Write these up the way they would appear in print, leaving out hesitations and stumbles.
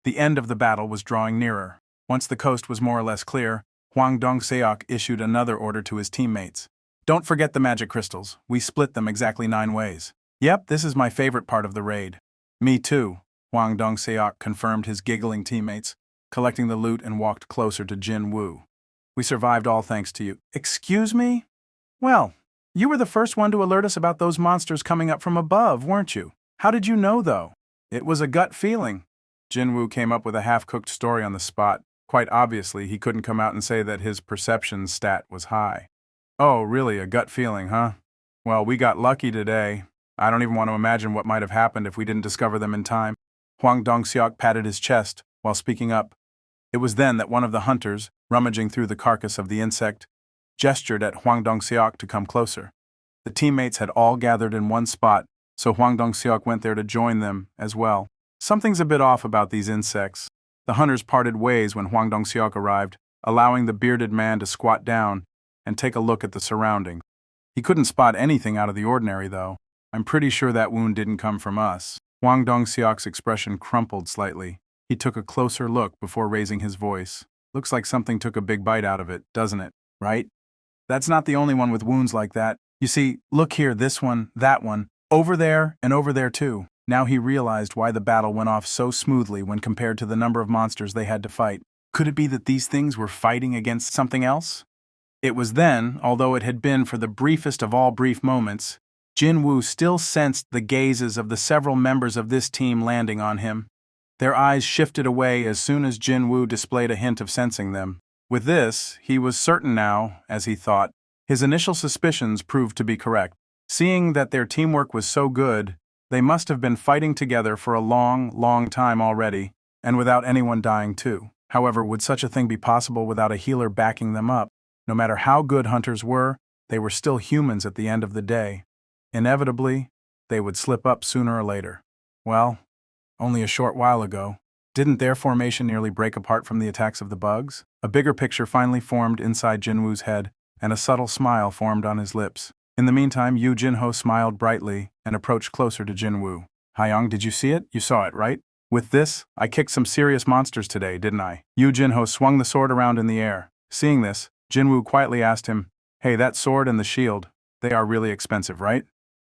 The end of the battle was drawing nearer. Once the coast was more or less clear, Hwang Dong-seok issued another order to his teammates. Don't forget the magic crystals. We split them exactly 9 ways. Yep, this is my favorite part of the raid. Me too, Hwang Dong-seok confirmed his giggling teammates, collecting the loot and walked closer to Jin Woo. We survived all thanks to you. Excuse me? Well, you were the first one to alert us about those monsters coming up from above, weren't you? How did you know, though? It was a gut feeling. Jin Woo came up with a half-cooked story on the spot. Quite obviously, he couldn't come out and say that his perception stat was high. Oh, really, a gut feeling, huh? Well, we got lucky today. I don't even want to imagine what might have happened if we didn't discover them in time. Hwang Dong-seok patted his chest while speaking up. It was then that one of the hunters, rummaging through the carcass of the insect, gestured at Hwang Dong-seok to come closer. The teammates had all gathered in one spot, so Hwang Dong-seok went there to join them as well. Something's a bit off about these insects. The hunters parted ways when Hwang Dong-seok arrived, allowing the bearded man to squat down and take a look at the surroundings. He couldn't spot anything out of the ordinary, though. I'm pretty sure that wound didn't come from us. Hwang Dong-seok's expression crumpled slightly. He took a closer look before raising his voice. Looks like something took a big bite out of it, doesn't it? Right? That's not the only one with wounds like that. You see, look here, this one, that one, over there, and over there too. Now he realized why the battle went off so smoothly when compared to the number of monsters they had to fight. Could it be that these things were fighting against something else? It was then, although it had been for the briefest of all brief moments, Jin Woo still sensed the gazes of the several members of this team landing on him. Their eyes shifted away as soon as Jin Woo displayed a hint of sensing them. With this, he was certain now, as he thought. His initial suspicions proved to be correct. Seeing that their teamwork was so good, they must have been fighting together for a long, long time already, and without anyone dying too. However, would such a thing be possible without a healer backing them up? No matter how good hunters were, they were still humans at the end of the day. Inevitably, they would slip up sooner or later. Well, only a short while ago, didn't their formation nearly break apart from the attacks of the bugs? A bigger picture finally formed inside Jinwoo's head, and a subtle smile formed on his lips. In the meantime, Yu Jinho smiled brightly and approached closer to Jinwoo. Hayoung, did you see it? You saw it, right? With this, I kicked some serious monsters today, didn't I? Yu Jinho swung the sword around in the air. Seeing this, Jinwoo quietly asked him, Hey, that sword and the shield, they are really expensive, right?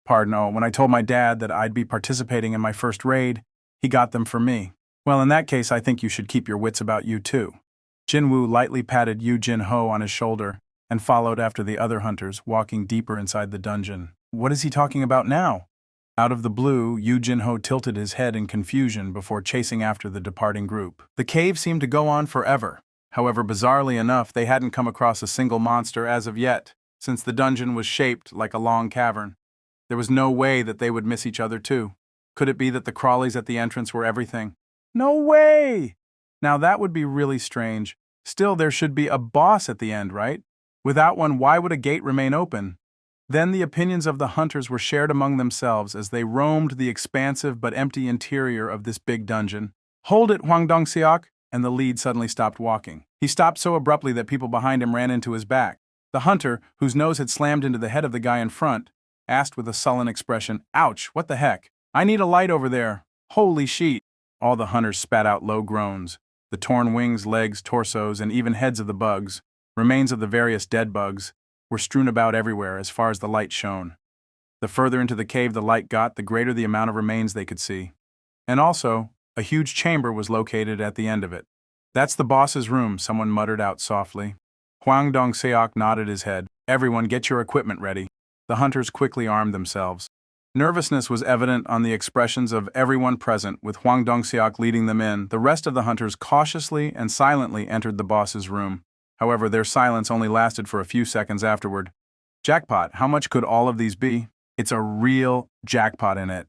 Pardon, when I told my dad that I'd be participating in my first raid, he got them for me. Well, in that case, I think you should keep your wits about you too. Jinwoo lightly patted Yu Jinho on his shoulder and followed after the other hunters, walking deeper inside the dungeon. What is he talking about now? Out of the blue, Yu Jinho tilted his head in confusion before chasing after the departing group. The cave seemed to go on forever. However, bizarrely enough, they hadn't come across a single monster as of yet, since the dungeon was shaped like a long cavern. There was no way that they would miss each other too. Could it be that the crawlies at the entrance were everything? No way! Now that would be really strange. Still, there should be a boss at the end, right? Without one, why would a gate remain open? Then the opinions of the hunters were shared among themselves as they roamed the expansive but empty interior of this big dungeon. Hold it, Hwang Dong-seok! And the lead suddenly stopped walking. He stopped so abruptly that people behind him ran into his back. The hunter, whose nose had slammed into the head of the guy in front, asked with a sullen expression, Ouch, what the heck? I need a light over there. Holy sheet. All the hunters spat out low groans. The torn wings, legs, torsos, and even heads of the bugs, remains of the various dead bugs, were strewn about everywhere as far as the light shone. The further into the cave the light got, the greater the amount of remains they could see. And also, a huge chamber was located at the end of it. That's the boss's room, someone muttered out softly. Hwang Dong-seok nodded his head. Everyone, get your equipment ready. The hunters quickly armed themselves. Nervousness was evident on the expressions of everyone present, with Hwang Dong-seok leading them in. The rest of the hunters cautiously and silently entered the boss's room. However, their silence only lasted for a few seconds afterward. Jackpot, how much could all of these be? It's a real jackpot in it.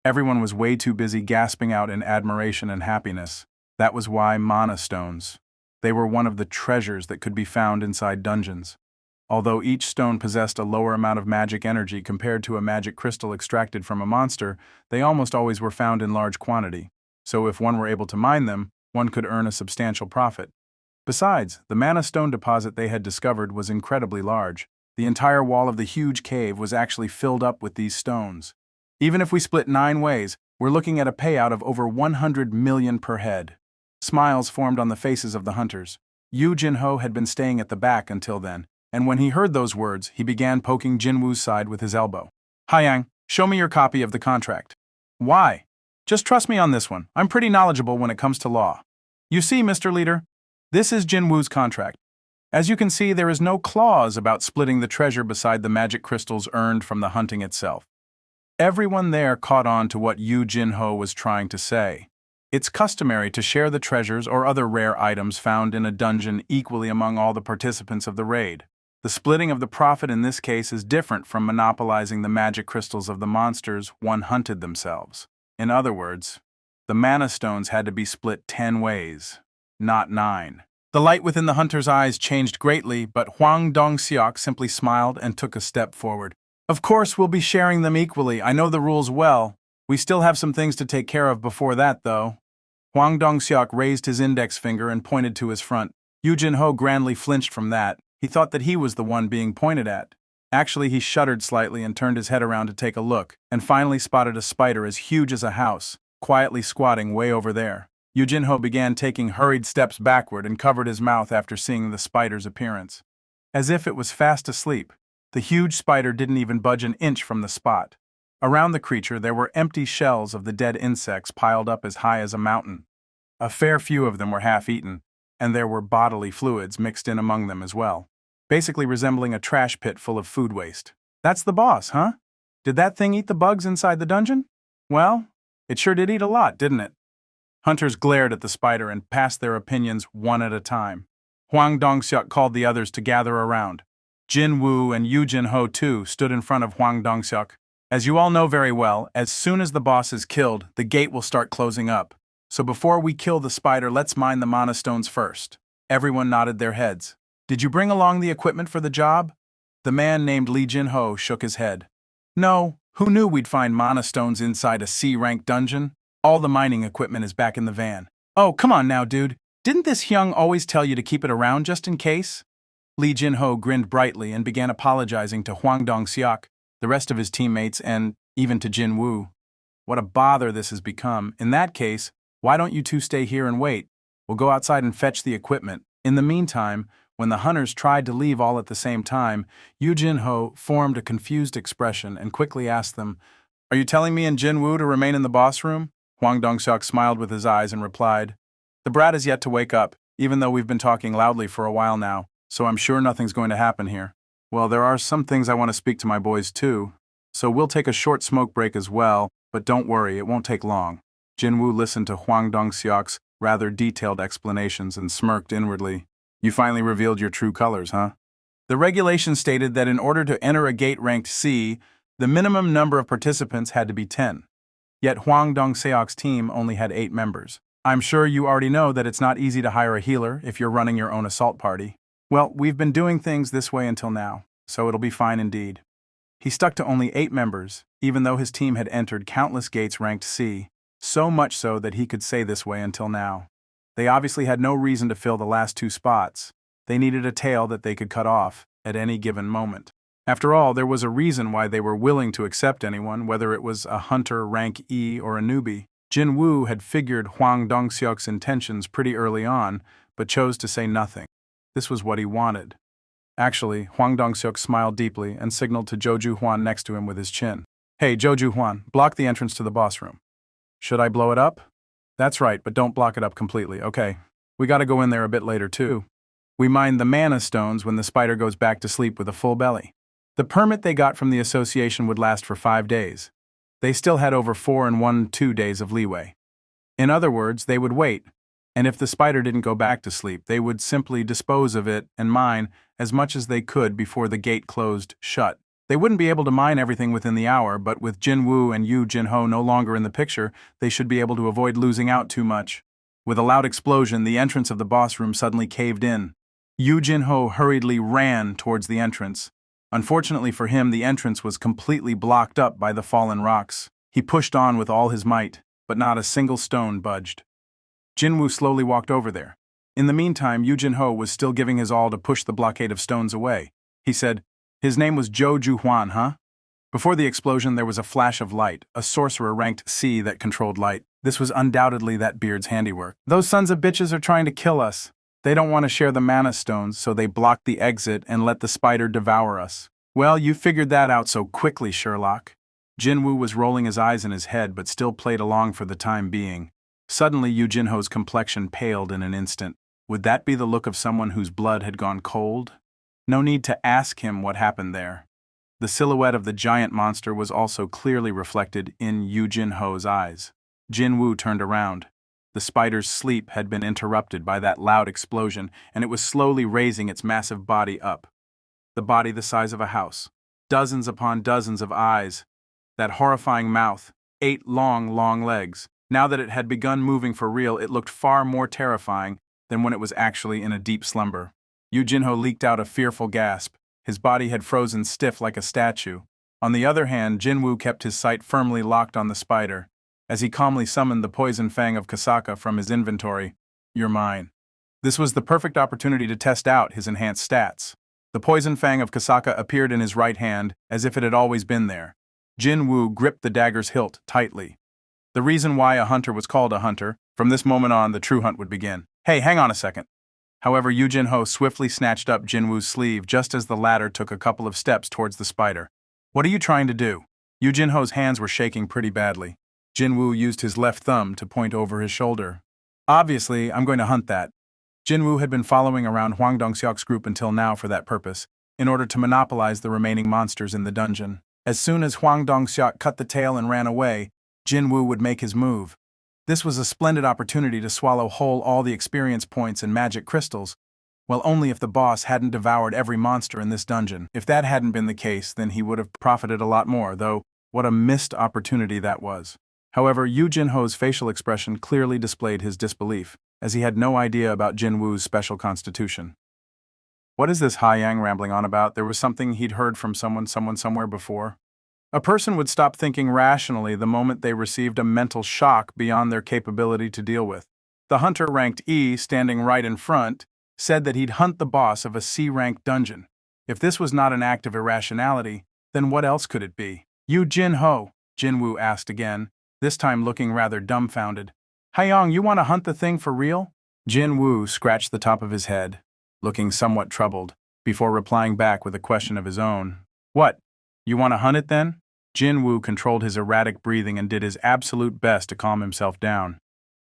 Everyone was way too busy gasping out in admiration and happiness. That was why mana stones. They were one of the treasures that could be found inside dungeons. Although each stone possessed a lower amount of magic energy compared to a magic crystal extracted from a monster, they almost always were found in large quantity. So if one were able to mine them, one could earn a substantial profit. Besides, the mana stone deposit they had discovered was incredibly large. The entire wall of the huge cave was actually filled up with these stones. Even if we split 9 ways, we're looking at a payout of over 100 million per head. Smiles formed on the faces of the hunters. Yu Jinho had been staying at the back until then, and when he heard those words, he began poking Jinwoo's side with his elbow. Haiyang, show me your copy of the contract. Why? Just trust me on this one. I'm pretty knowledgeable when it comes to law. You see, Mr. Leader, this is Jinwoo's contract. As you can see, there is no clause about splitting the treasure beside the magic crystals earned from the hunting itself. Everyone there caught on to what Yu Jinho was trying to say. It's customary to share the treasures or other rare items found in a dungeon equally among all the participants of the raid. The splitting of the profit in this case is different from monopolizing the magic crystals of the monsters one hunted themselves. In other words, the mana stones had to be split 10 ways, not 9. The light within the hunter's eyes changed greatly, but Huang Dongxiok simply smiled and took a step forward. Of course, we'll be sharing them equally. I know the rules well. We still have some things to take care of before that, though. Huang Dongxiok raised his index finger and pointed to his front. Yu Jinho grandly flinched from that. He thought that he was the one being pointed at. Actually, he shuddered slightly and turned his head around to take a look, and finally spotted a spider as huge as a house, quietly squatting way over there. Yu Jinho began taking hurried steps backward and covered his mouth after seeing the spider's appearance. As if it was fast asleep, the huge spider didn't even budge an inch from the spot. Around the creature there were empty shells of the dead insects piled up as high as a mountain. A fair few of them were half-eaten, and there were bodily fluids mixed in among them as well, basically resembling a trash pit full of food waste. That's the boss, huh? Did that thing eat the bugs inside the dungeon? Well, it sure did eat a lot, didn't it? Hunters glared at the spider and passed their opinions one at a time. Huang Dongxiok called the others to gather around. Jin Woo and Yu Jinho too stood in front of Huang Dongxiok. As you all know very well, as soon as the boss is killed, the gate will start closing up. So before we kill the spider, let's mine the mana stones first. Everyone nodded their heads. Did you bring along the equipment for the job? The man named Li Jinho shook his head. No, who knew we'd find mana stones inside a C-rank dungeon? All the mining equipment is back in the van. Oh, come on now, dude. Didn't this Hyung always tell you to keep it around just in case? Li Jinho grinned brightly and began apologizing to Huang Dongxiok, the rest of his teammates, and even to Jin Woo. What a bother this has become. In that case, why don't you two stay here and wait? We'll go outside and fetch the equipment. In the meantime, when the hunters tried to leave all at the same time, Yu Jinho formed a confused expression and quickly asked them, Are you telling me and Jin Woo to remain in the boss room? Huang Dongxiok smiled with his eyes and replied, The brat is yet to wake up, even though we've been talking loudly for a while now, so I'm sure nothing's going to happen here. Well, there are some things I want to speak to my boys too, so we'll take a short smoke break as well, but don't worry, it won't take long. Jin Woo listened to Huang Dongxiok's rather detailed explanations and smirked inwardly. You finally revealed your true colors, huh? The regulation stated that in order to enter a gate ranked C, the minimum number of participants had to be 10. Yet Huang Dongxiok's team only had 8 members. I'm sure you already know that it's not easy to hire a healer if you're running your own assault party. Well, we've been doing things this way until now, so it'll be fine indeed. He stuck to only 8 members, even though his team had entered countless gates ranked C, so much so that he could say this way until now. They obviously had no reason to fill the last 2 spots. They needed a tail that they could cut off at any given moment. After all, there was a reason why they were willing to accept anyone, whether it was a hunter rank E or a newbie. Jin Woo had figured Huang Dongxiok's intentions pretty early on, but chose to say nothing. This was what he wanted. Actually, Huang Dongxiok smiled deeply and signaled to Zhou Juhuan next to him with his chin. Hey, Zhou Juhuan, block the entrance to the boss room. Should I blow it up? That's right, but don't block it up completely, okay? We gotta go in there a bit later, too. We mine the mana stones when the spider goes back to sleep with a full belly. The permit they got from the association would last for 5 days. They still had over 4 and 1-2 days of leeway. In other words, they would wait, and if the spider didn't go back to sleep, they would simply dispose of it and mine as much as they could before the gate closed shut. They wouldn't be able to mine everything within the hour, but with Jin Woo and Yu Jinho no longer in the picture, they should be able to avoid losing out too much. With a loud explosion, the entrance of the boss room suddenly caved in. Yu Jinho hurriedly ran towards the entrance. Unfortunately for him, the entrance was completely blocked up by the fallen rocks. He pushed on with all his might, but not a single stone budged. Jin Woo slowly walked over there. In the meantime, Yu Jinho was still giving his all to push the blockade of stones away. He said, His name was Zhou Juhuan, huh? Before the explosion, there was a flash of light, a sorcerer ranked C that controlled light. This was undoubtedly that beard's handiwork. Those sons of bitches are trying to kill us. They don't want to share the mana stones, so they block the exit and let the spider devour us. Well, you figured that out so quickly, Sherlock. Jinwoo was rolling his eyes in his head but still played along for the time being. Suddenly, Yu Jinho's complexion paled in an instant. Would that be the look of someone whose blood had gone cold? No need to ask him what happened there. The silhouette of the giant monster was also clearly reflected in Yu Jinho's eyes. Jinwoo turned around. The spider's sleep had been interrupted by that loud explosion, and it was slowly raising its massive body up. The body the size of a house. Dozens upon dozens of eyes. That horrifying mouth. 8 long legs. Now that it had begun moving for real, it looked far more terrifying than when it was actually in a deep slumber. Yu Jinho leaked out a fearful gasp. His body had frozen stiff like a statue. On the other hand, Jinwoo kept his sight firmly locked on the spider. As he calmly summoned the poison fang of Kasaka from his inventory. You're mine. This was the perfect opportunity to test out his enhanced stats. The poison fang of Kasaka appeared in his right hand, as if it had always been there. Jinwoo gripped the dagger's hilt tightly. The reason why a hunter was called a hunter, from this moment on the true hunt would begin. Hey, hang on a second. However, Yu Jinho swiftly snatched up Jinwoo's sleeve just as the latter took a couple of steps towards the spider. What are you trying to do? Yu Jinho's hands were shaking pretty badly. Jinwoo used his left thumb to point over his shoulder. Obviously, I'm going to hunt that. Jinwoo had been following around Hwang Dongseok's group until now for that purpose, in order to monopolize the remaining monsters in the dungeon. As soon as Hwang Dongseok cut the tail and ran away, Jinwoo would make his move. This was a splendid opportunity to swallow whole all the experience points and magic crystals. Well, only if the boss hadn't devoured every monster in this dungeon. If that hadn't been the case, then he would have profited a lot more, though what a missed opportunity that was. However, Yu Jinho's facial expression clearly displayed his disbelief, as he had no idea about Jinwoo's special constitution. What is this Haiyang rambling on about? There was something he'd heard from someone somewhere before. A person would stop thinking rationally the moment they received a mental shock beyond their capability to deal with. The hunter ranked E, standing right in front, said that he'd hunt the boss of a C-ranked dungeon. If this was not an act of irrationality, then what else could it be? Yu Jinho, Jinwoo asked again, this time looking rather dumbfounded. Haiyang, you want to hunt the thing for real? Jinwoo scratched the top of his head, looking somewhat troubled, before replying back with a question of his own. What? You want to hunt it then? Jinwoo controlled his erratic breathing and did his absolute best to calm himself down.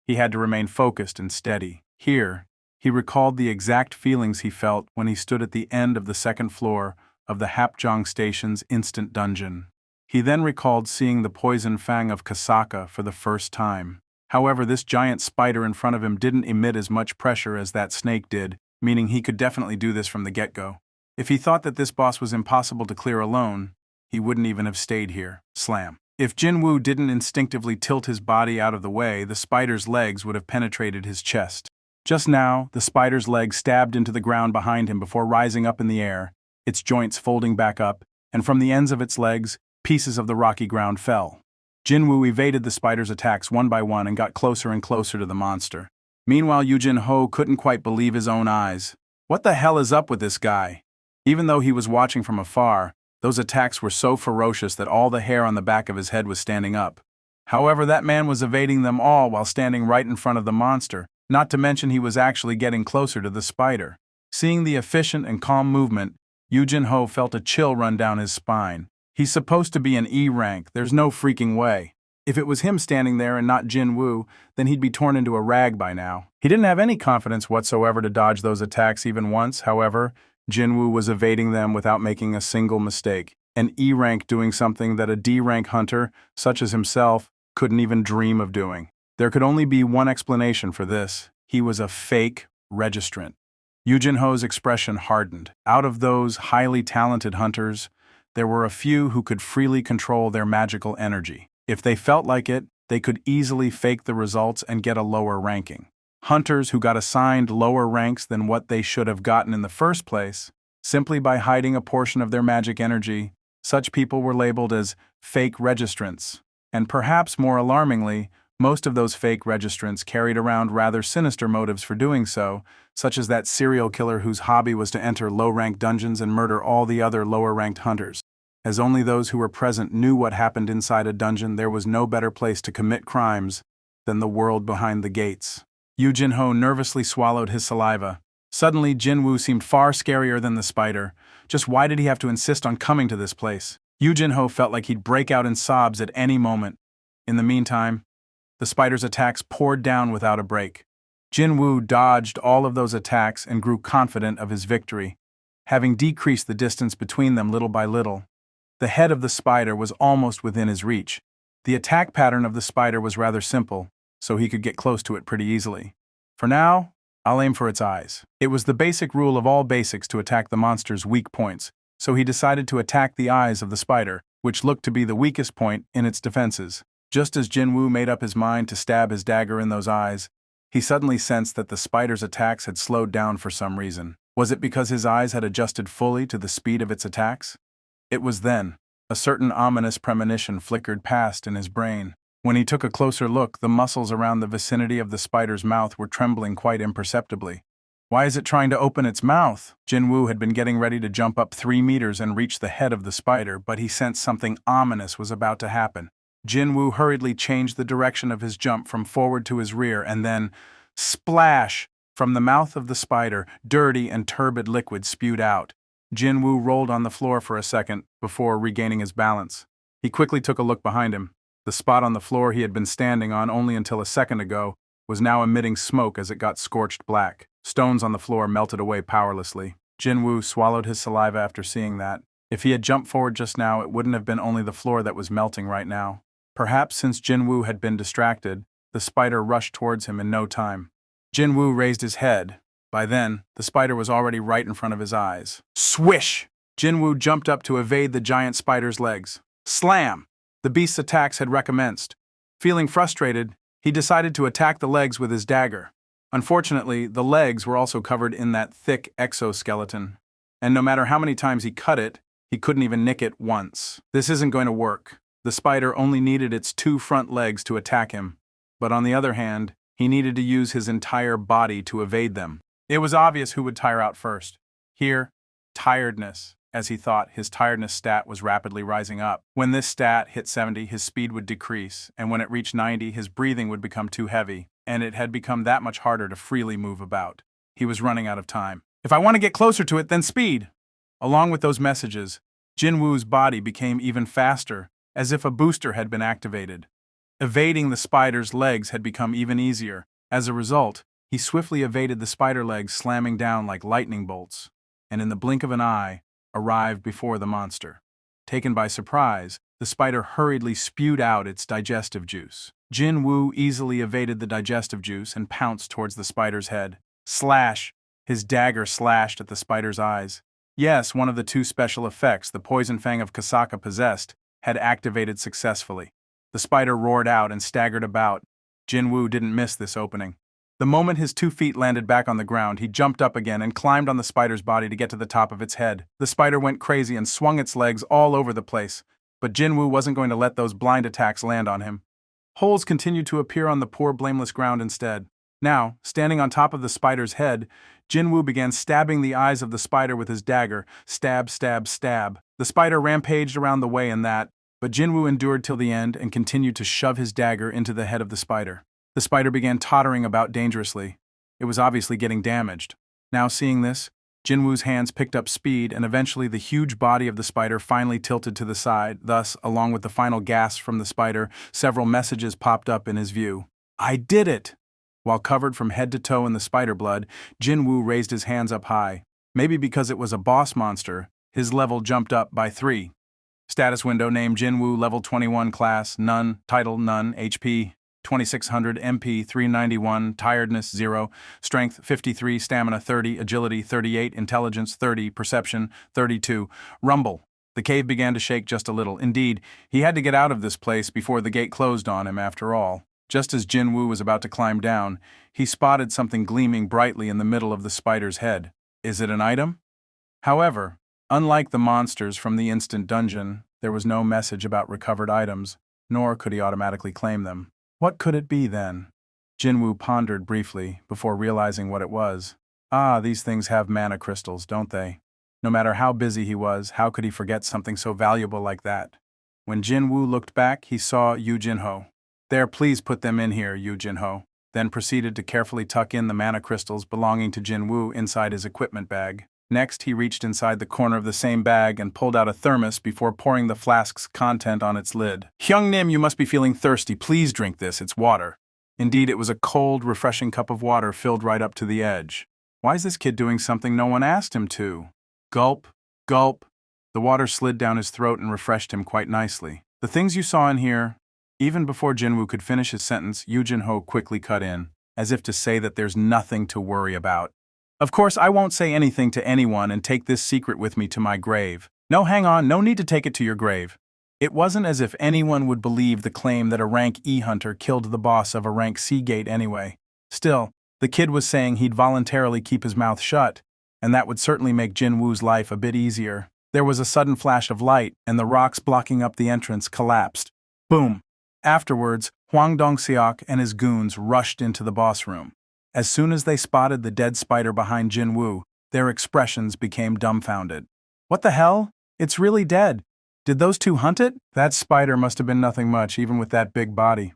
He had to remain focused and steady. Here, he recalled the exact feelings he felt when he stood at the end of the second floor of the Hapjeong Station's instant dungeon. He then recalled seeing the poison fang of Kasaka for the first time. However, this giant spider in front of him didn't emit as much pressure as that snake did, meaning he could definitely do this from the get-go. If he thought that this boss was impossible to clear alone, he wouldn't even have stayed here. Slam. If Jinwoo didn't instinctively tilt his body out of the way, the spider's legs would have penetrated his chest. Just now, the spider's leg stabbed into the ground behind him before rising up in the air, its joints folding back up, and from the ends of its legs, pieces of the rocky ground fell. Jinwoo evaded the spider's attacks one by one and got closer and closer to the monster. Meanwhile, Yu Jinho couldn't quite believe his own eyes. What the hell is up with this guy? Even though he was watching from afar, those attacks were so ferocious that all the hair on the back of his head was standing up. However, that man was evading them all while standing right in front of the monster, not to mention he was actually getting closer to the spider. Seeing the efficient and calm movement, Yu Jinho felt a chill run down his spine. He's supposed to be an E rank, there's no freaking way. If it was him standing there and not Jinwoo, then he'd be torn into a rag by now. He didn't have any confidence whatsoever to dodge those attacks even once, however. Jinwoo was evading them without making a single mistake. An E rank doing something that a D rank hunter, such as himself, couldn't even dream of doing. There could only be one explanation for this. He was a fake registrant. Yu Jinho's expression hardened. Out of those highly talented hunters, there were a few who could freely control their magical energy. If they felt like it, they could easily fake the results and get a lower ranking. Hunters who got assigned lower ranks than what they should have gotten in the first place, simply by hiding a portion of their magic energy, such people were labeled as fake registrants. And perhaps more alarmingly, most of those fake registrants carried around rather sinister motives for doing so, such as that serial killer whose hobby was to enter low-ranked dungeons and murder all the other lower-ranked hunters. As only those who were present knew what happened inside a dungeon, there was no better place to commit crimes than the world behind the gates. Yu Jinho nervously swallowed his saliva. Suddenly, Jinwoo seemed far scarier than the spider. Just why did he have to insist on coming to this place? Yu Jinho felt like he'd break out in sobs at any moment. In the meantime, the spider's attacks poured down without a break. Jinwoo dodged all of those attacks and grew confident of his victory, having decreased the distance between them little by little. The head of the spider was almost within his reach. The attack pattern of the spider was rather simple, so he could get close to it pretty easily. For now, I'll aim for its eyes. It was the basic rule of all basics to attack the monster's weak points, so he decided to attack the eyes of the spider, which looked to be the weakest point in its defenses. Just as Jinwoo made up his mind to stab his dagger in those eyes, he suddenly sensed that the spider's attacks had slowed down for some reason. Was it because his eyes had adjusted fully to the speed of its attacks? It was then a certain ominous premonition flickered past in his brain. When he took a closer look, the muscles around the vicinity of the spider's mouth were trembling quite imperceptibly. Why is it trying to open its mouth? Jinwoo had been getting ready to jump up 3 meters and reach the head of the spider, but he sensed something ominous was about to happen. Jinwoo hurriedly changed the direction of his jump from forward to his rear, and then, splash! From the mouth of the spider, dirty and turbid liquid spewed out. Jinwoo rolled on the floor for a second before regaining his balance. He quickly took a look behind him. The spot on the floor he had been standing on only until a second ago was now emitting smoke as it got scorched black. Stones on the floor melted away powerlessly. Jinwoo swallowed his saliva after seeing that. If he had jumped forward just now, it wouldn't have been only the floor that was melting right now. Perhaps since Jinwoo had been distracted, the spider rushed towards him in no time. Jinwoo raised his head. By then, the spider was already right in front of his eyes. Swish! Jinwoo jumped up to evade the giant spider's legs. Slam! The beast's attacks had recommenced. Feeling frustrated, he decided to attack the legs with his dagger. Unfortunately, the legs were also covered in that thick exoskeleton, and no matter how many times he cut it, he couldn't even nick it once. This isn't going to work. The spider only needed its 2 front legs to attack him, but on the other hand, he needed to use his entire body to evade them. It was obvious who would tire out first. Here, tiredness. As he thought, his tiredness stat was rapidly rising up. When this stat hit 70, his speed would decrease, and when it reached 90, his breathing would become too heavy, and it had become that much harder to freely move about. He was running out of time. If I want to get closer to it, then speed! Along with those messages, Jinwoo's body became even faster, as if a booster had been activated. Evading the spider's legs had become even easier. As a result, he swiftly evaded the spider legs slamming down like lightning bolts, and in the blink of an eye, arrived before the monster. Taken by surprise, the spider hurriedly spewed out its digestive juice. Jinwoo easily evaded the digestive juice and pounced towards the spider's head. Slash! His dagger slashed at the spider's eyes. Yes, one of the 2 special effects the poison fang of Kasaka possessed had activated successfully. The spider roared out and staggered about. Jinwoo didn't miss this opening. The moment his 2 feet landed back on the ground, he jumped up again and climbed on the spider's body to get to the top of its head. The spider went crazy and swung its legs all over the place, but Jinwoo wasn't going to let those blind attacks land on him. Holes continued to appear on the poor, blameless ground instead. Now, standing on top of the spider's head, Jinwoo began stabbing the eyes of the spider with his dagger. Stab, stab, stab. The spider rampaged around the way in that, but Jinwoo endured till the end and continued to shove his dagger into the head of the spider. The spider began tottering about dangerously. It was obviously getting damaged. Now seeing this, Jinwoo's hands picked up speed, and eventually the huge body of the spider finally tilted to the side. Thus, along with the final gasp from the spider, several messages popped up in his view. I did it! While covered from head to toe in the spider blood, Jinwoo raised his hands up high. Maybe because it was a boss monster, his level jumped up by 3. Status window: name Jinwoo, level 21, class none, title none, HP 2600, MP 391, tiredness 0, strength 53, stamina 30, agility 38, intelligence 30, perception 32. Rumble. The cave began to shake just a little. Indeed, he had to get out of this place before the gate closed on him after all. Just as Jinwoo was about to climb down, he spotted something gleaming brightly in the middle of the spider's head. Is it an item? However, unlike the monsters from the instant dungeon, there was no message about recovered items, nor could he automatically claim them. What could it be, then? Jinwoo pondered briefly before realizing what it was. Ah, these things have mana crystals, don't they? No matter how busy he was, how could he forget something so valuable like that? When Jinwoo looked back, he saw Yu Jinho. There, please put them in here, Yu Jinho. Then proceeded to carefully tuck in the mana crystals belonging to Jinwoo inside his equipment bag. Next, he reached inside the corner of the same bag and pulled out a thermos before pouring the flask's content on its lid. Hyungnim, you must be feeling thirsty. Please drink this. It's water. Indeed, it was a cold, refreshing cup of water filled right up to the edge. Why is this kid doing something no one asked him to? Gulp, gulp. The water slid down his throat and refreshed him quite nicely. The things you saw in here. Even before Jinwoo could finish his sentence, Yu Jinho quickly cut in, as if to say that there's nothing to worry about. Of course, I won't say anything to anyone and take this secret with me to my grave. No, hang on, no need to take it to your grave. It wasn't as if anyone would believe the claim that a rank E hunter killed the boss of a rank C gate anyway. Still, the kid was saying he'd voluntarily keep his mouth shut, and that would certainly make Jinwoo's life a bit easier. There was a sudden flash of light, and the rocks blocking up the entrance collapsed. Boom! Afterwards, Hwang Dong-seok and his goons rushed into the boss room. As soon as they spotted the dead spider behind Jinwoo, their expressions became dumbfounded. What the hell? It's really dead. Did those two hunt it? That spider must have been nothing much, even with that big body.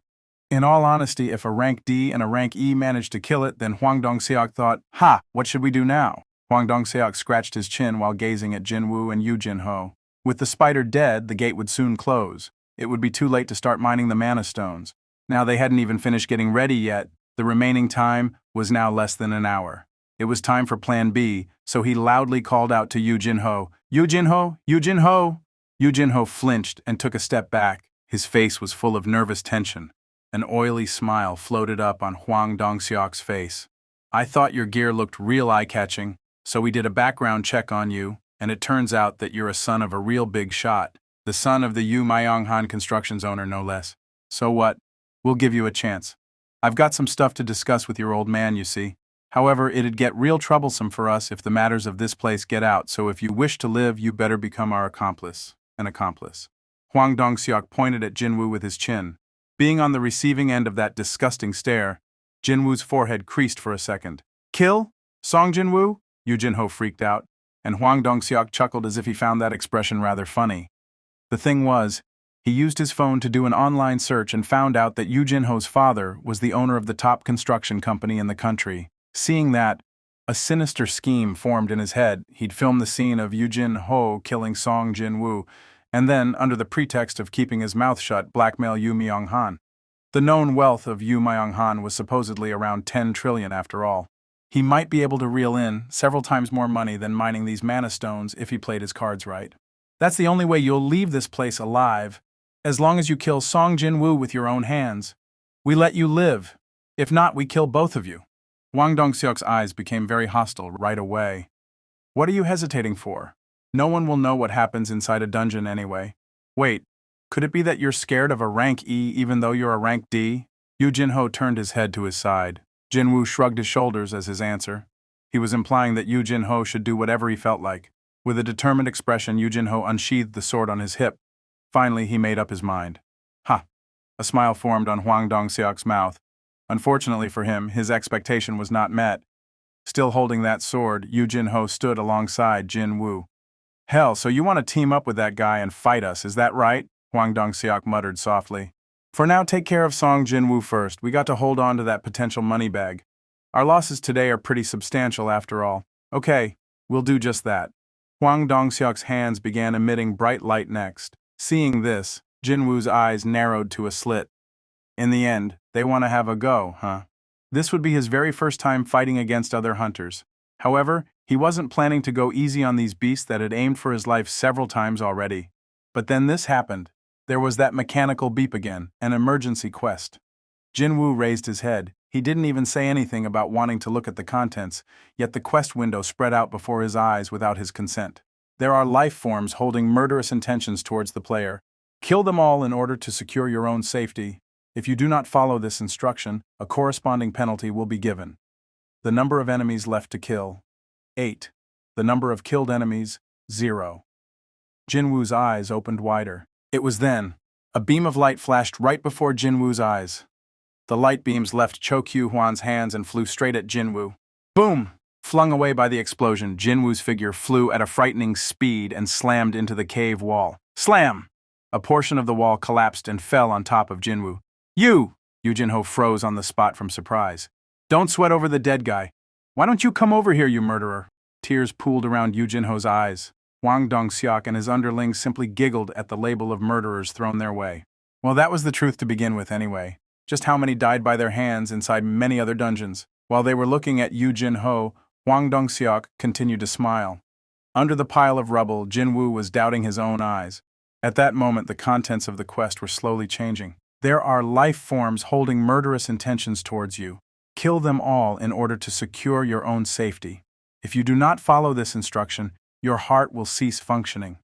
In all honesty, if a rank D and a rank E managed to kill it, then Hwang Dong-seok thought, "Ha, what should we do now?" Hwang Dong-seok scratched his chin while gazing at Jinwoo and Yu Jinho. With the spider dead, the gate would soon close. It would be too late to start mining the mana stones. Now they hadn't even finished getting ready yet. The remaining time was now less than an hour. It was time for Plan B, so he loudly called out to Yu Jinho, "Yu Jinho! Yu Jinho!" Yu Jinho flinched and took a step back. His face was full of nervous tension. An oily smile floated up on Hwang Dong-seok's face. "I thought your gear looked real eye-catching, so we did a background check on you, and it turns out that you're a son of a real big shot. The son of the Yu Myonghan Constructions owner, no less. So what? We'll give you a chance. I've got some stuff to discuss with your old man, you see. However, it'd get real troublesome for us if the matters of this place get out, so if you wish to live, you better become our accomplice." An accomplice. Hwang Dong-seok pointed at Jinwoo with his chin. Being on the receiving end of that disgusting stare, Jinwoo's forehead creased for a second. "Kill? Song Jinwoo?" Yu Jinho freaked out, and Hwang Dong-seok chuckled as if he found that expression rather funny. The thing was, he used his phone to do an online search and found out that Yu Jinho's father was the owner of the top construction company in the country. Seeing that, a sinister scheme formed in his head. He'd film the scene of Yu Jinho killing Song Jinwoo, and then, under the pretext of keeping his mouth shut, blackmail Yu Myonghan. The known wealth of Yu Myonghan was supposedly around 10 trillion after all. He might be able to reel in several times more money than mining these mana stones if he played his cards right. That's the only way you'll leave this place alive, as long as you kill Song Jinwoo with your own hands. We let you live. If not, we kill both of you. Hwang Dong-seok's eyes became very hostile right away. What are you hesitating for? No one will know what happens inside a dungeon anyway. Wait, could it be that you're scared of a rank E even though you're a rank D? Yu Jinho turned his head to his side. Jinwoo shrugged his shoulders as his answer. He was implying that Yu Jinho should do whatever he felt like. With a determined expression, Yu Jinho unsheathed the sword on his hip. Finally, he made up his mind. Ha! A smile formed on Hwang Dong-seok's mouth. Unfortunately for him, his expectation was not met. Still holding that sword, Yu Jinho stood alongside Jinwoo. "Hell, so you want to team up with that guy and fight us, is that right?" Hwang Dong-seok muttered softly. "For now, take care of Song Jinwoo first. We got to hold on to that potential money bag. Our losses today are pretty substantial after all. Okay, we'll do just that." Hwang Dong-seok's hands began emitting bright light next. Seeing this, Jinwoo's eyes narrowed to a slit. In the end, they want to have a go, huh? This would be his very first time fighting against other hunters. However, he wasn't planning to go easy on these beasts that had aimed for his life several times already. But then this happened. There was that mechanical beep again, an emergency quest. Jinwoo raised his head. He didn't even say anything about wanting to look at the contents, yet the quest window spread out before his eyes without his consent. There are life forms holding murderous intentions towards the player. Kill them all in order to secure your own safety. If you do not follow this instruction, a corresponding penalty will be given. The number of enemies left to kill: 8. The number of killed enemies: 0. Jinwoo's eyes opened wider. It was then. A beam of light flashed right before Jinwoo's eyes. The light beams left Cho Kyu-hwan's hands and flew straight at Jinwoo. Boom! Flung away by the explosion, Jinwoo's figure flew at a frightening speed and slammed into the cave wall. Slam! A portion of the wall collapsed and fell on top of Jinwoo. You! Yu Jinho froze on the spot from surprise. Don't sweat over the dead guy. Why don't you come over here, you murderer? Tears pooled around Yu Jinho's eyes. Wang Dongxiok and his underlings simply giggled at the label of murderers thrown their way. Well, that was the truth to begin with anyway. Just how many died by their hands inside many other dungeons. While they were looking at Yu Jinho, Wang Dongxiok continued to smile. Under the pile of rubble, Jin Wu was doubting his own eyes. At that moment, the contents of the quest were slowly changing. There are life forms holding murderous intentions towards you. Kill them all in order to secure your own safety. If you do not follow this instruction, your heart will cease functioning.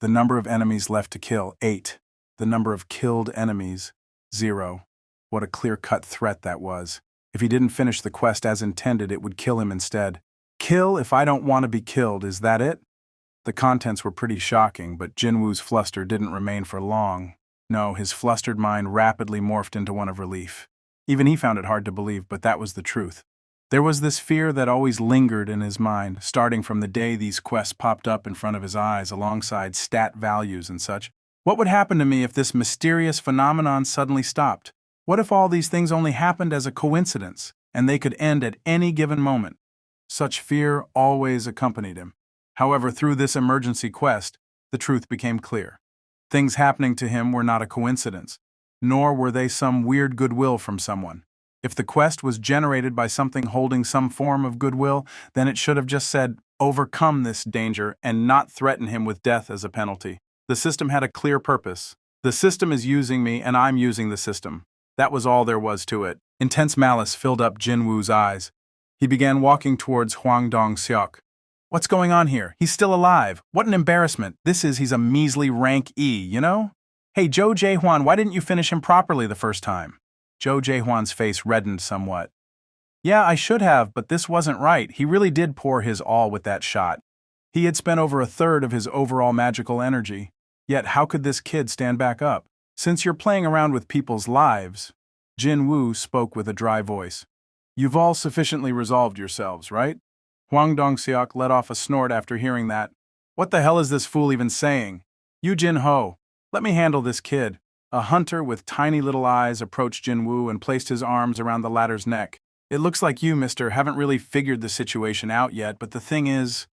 The number of enemies left to kill, 8. The number of killed enemies, 0. What a clear-cut threat that was. If he didn't finish the quest as intended, it would kill him instead. Kill if I don't want to be killed, is that it? The contents were pretty shocking, but Jinwoo's fluster didn't remain for long. No, his flustered mind rapidly morphed into one of relief. Even he found it hard to believe, but that was the truth. There was this fear that always lingered in his mind, starting from the day these quests popped up in front of his eyes alongside stat values and such. What would happen to me if this mysterious phenomenon suddenly stopped? What if all these things only happened as a coincidence, and they could end at any given moment? Such fear always accompanied him. However, through this emergency quest, the truth became clear. Things happening to him were not a coincidence, nor were they some weird goodwill from someone. If the quest was generated by something holding some form of goodwill, then it should have just said, "Overcome this danger," and not threaten him with death as a penalty. The system had a clear purpose. The system is using me, and I'm using the system. That was all there was to it. Intense malice filled up Jin Woo's eyes. He began walking towards Huang Dongxiok. What's going on here? He's still alive. What an embarrassment. He's a measly rank E, you know? Hey, Zhou Jaehuan, why didn't you finish him properly the first time? Zhou Jaehuan's face reddened somewhat. Yeah, I should have, but this wasn't right. He really did pour his all with that shot. He had spent over a third of his overall magical energy. Yet how could this kid stand back up? Since you're playing around with people's lives, Jin Woo spoke with a dry voice. You've all sufficiently resolved yourselves, right? Huang Dongxiok let off a snort after hearing that. What the hell is this fool even saying? Yu Jin Ho, let me handle this kid. A hunter with tiny little eyes approached Jin Woo and placed his arms around the latter's neck. It looks like you, mister, haven't really figured the situation out yet, but the thing is...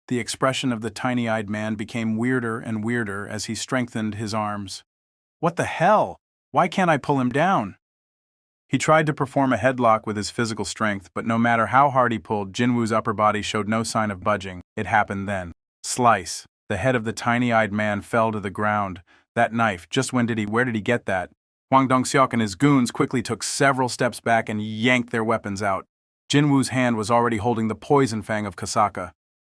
The expression of the tiny-eyed man became weirder and weirder as he strengthened his arms. What the hell? Why can't I pull him down? He tried to perform a headlock with his physical strength, but no matter how hard he pulled, Jinwoo's upper body showed no sign of budging. It happened then. Slice. The head of the tiny-eyed man fell to the ground. That knife, where did he get that? Huang Dongxiok and his goons quickly took several steps back and yanked their weapons out. Jinwoo's hand was already holding the poison fang of Kasaka.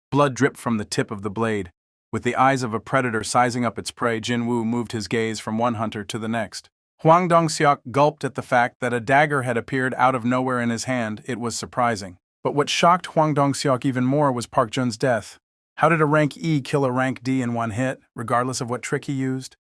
Blood dripped from the tip of the blade. With the eyes of a predator sizing up its prey, Jinwoo moved his gaze from one hunter to the next. Huang Dongxiok gulped at the fact that a dagger had appeared out of nowhere in his hand. It was surprising. But what shocked Huang Dongxiok even more was Park Jun's death. How did a rank E kill a rank D in one hit, regardless of what trick he used?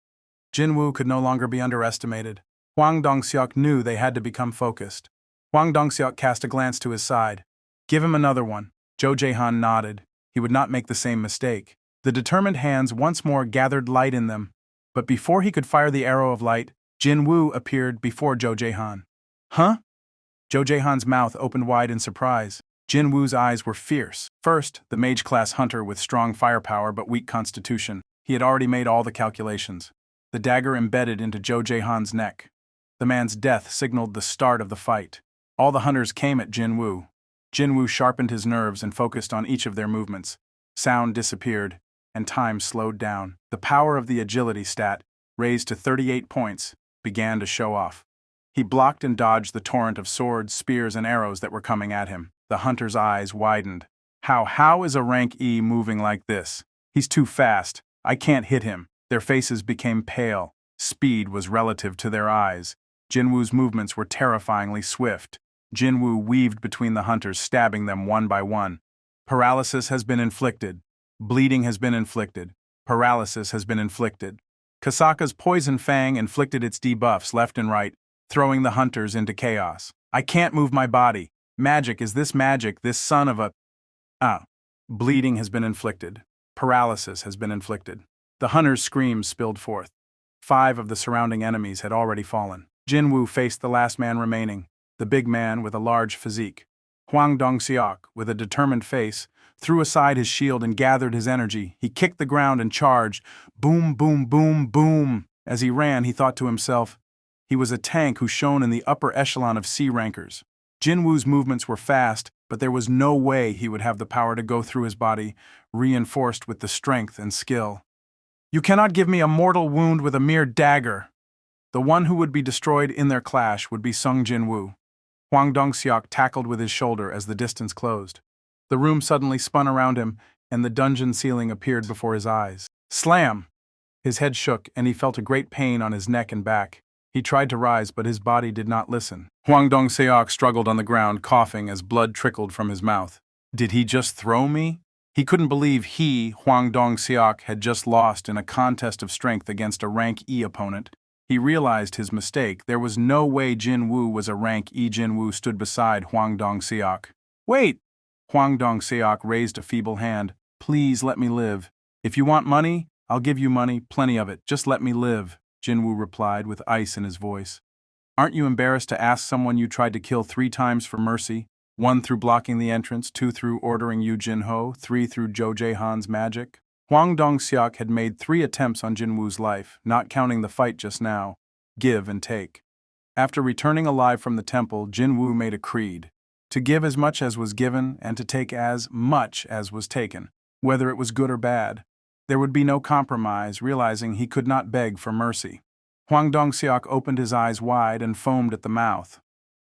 Jinwoo could no longer be underestimated. Huang Dongxiok knew they had to become focused. Huang Dongxiok cast a glance to his side. Give him another one. Zhou Jaehan nodded. He would not make the same mistake. The determined hands once more gathered light in them. But before he could fire the arrow of light, Jin Woo appeared before Zhou Jaehan. Huh? Zhou Jaehan's mouth opened wide in surprise. Jin Woo's eyes were fierce. First, the mage-class hunter with strong firepower but weak constitution. He had already made all the calculations. The dagger embedded into Zhou Jaehan's neck. The man's death signaled the start of the fight. All the hunters came at Jin Woo. Jin Woo sharpened his nerves and focused on each of their movements. Sound disappeared, and time slowed down. The power of the agility stat, raised to 38 points, began to show off. He blocked and dodged the torrent of swords, spears, and arrows that were coming at him. The hunter's eyes widened. How is a rank E moving like this? He's too fast. I can't hit him. Their faces became pale. Speed was relative to their eyes. Jinwoo's movements were terrifyingly swift. Jinwoo weaved between the hunters, stabbing them one by one. Paralysis has been inflicted. Bleeding has been inflicted. Paralysis has been inflicted. Kasaka's poison fang inflicted its debuffs left and right, throwing the hunters into chaos. I can't move my body. Magic, this son of a... Bleeding has been inflicted. Paralysis has been inflicted. The hunters' screams spilled forth. 5 of the surrounding enemies had already fallen. Jinwoo faced the last man remaining, the big man with a large physique. Hwang Dong-seok, with a determined face, threw aside his shield and gathered his energy. He kicked the ground and charged. Boom, boom, boom, boom. As he ran, he thought to himself, he was a tank who shone in the upper echelon of C rankers. Jinwoo's movements were fast, but there was no way he would have the power to go through his body, reinforced with the strength and skill. You cannot give me a mortal wound with a mere dagger. The one who would be destroyed in their clash would be Sung Jinwoo. Hwang Dong-seok tackled with his shoulder as the distance closed. The room suddenly spun around him, and the dungeon ceiling appeared before his eyes. Slam! His head shook, and he felt a great pain on his neck and back. He tried to rise, but his body did not listen. Hwang Dong-seok struggled on the ground, coughing as blood trickled from his mouth. Did he just throw me? He couldn't believe he, Hwang Dong-seok, had just lost in a contest of strength against a rank E opponent. He realized his mistake. There was no way Jinwoo was a rank E. Jinwoo stood beside Hwang Dong-seok. Wait! Hwang Dong-seok raised a feeble hand. Please let me live. If you want money, I'll give you money, plenty of it. Just let me live, Jinwoo replied with ice in his voice. Aren't you embarrassed to ask someone you tried to kill 3 times for mercy? 1 through blocking the entrance, 2 through ordering Yu Jin-ho, 3 through Jo Jae-han's magic? Hwang Dong-seok had made 3 attempts on Jinwoo's life, not counting the fight just now. Give and take. After returning alive from the temple, Jinwoo made a creed. To give as much as was given and to take as much as was taken, whether it was good or bad. There would be no compromise, realizing he could not beg for mercy. Hwang Dong-seok opened his eyes wide and foamed at the mouth.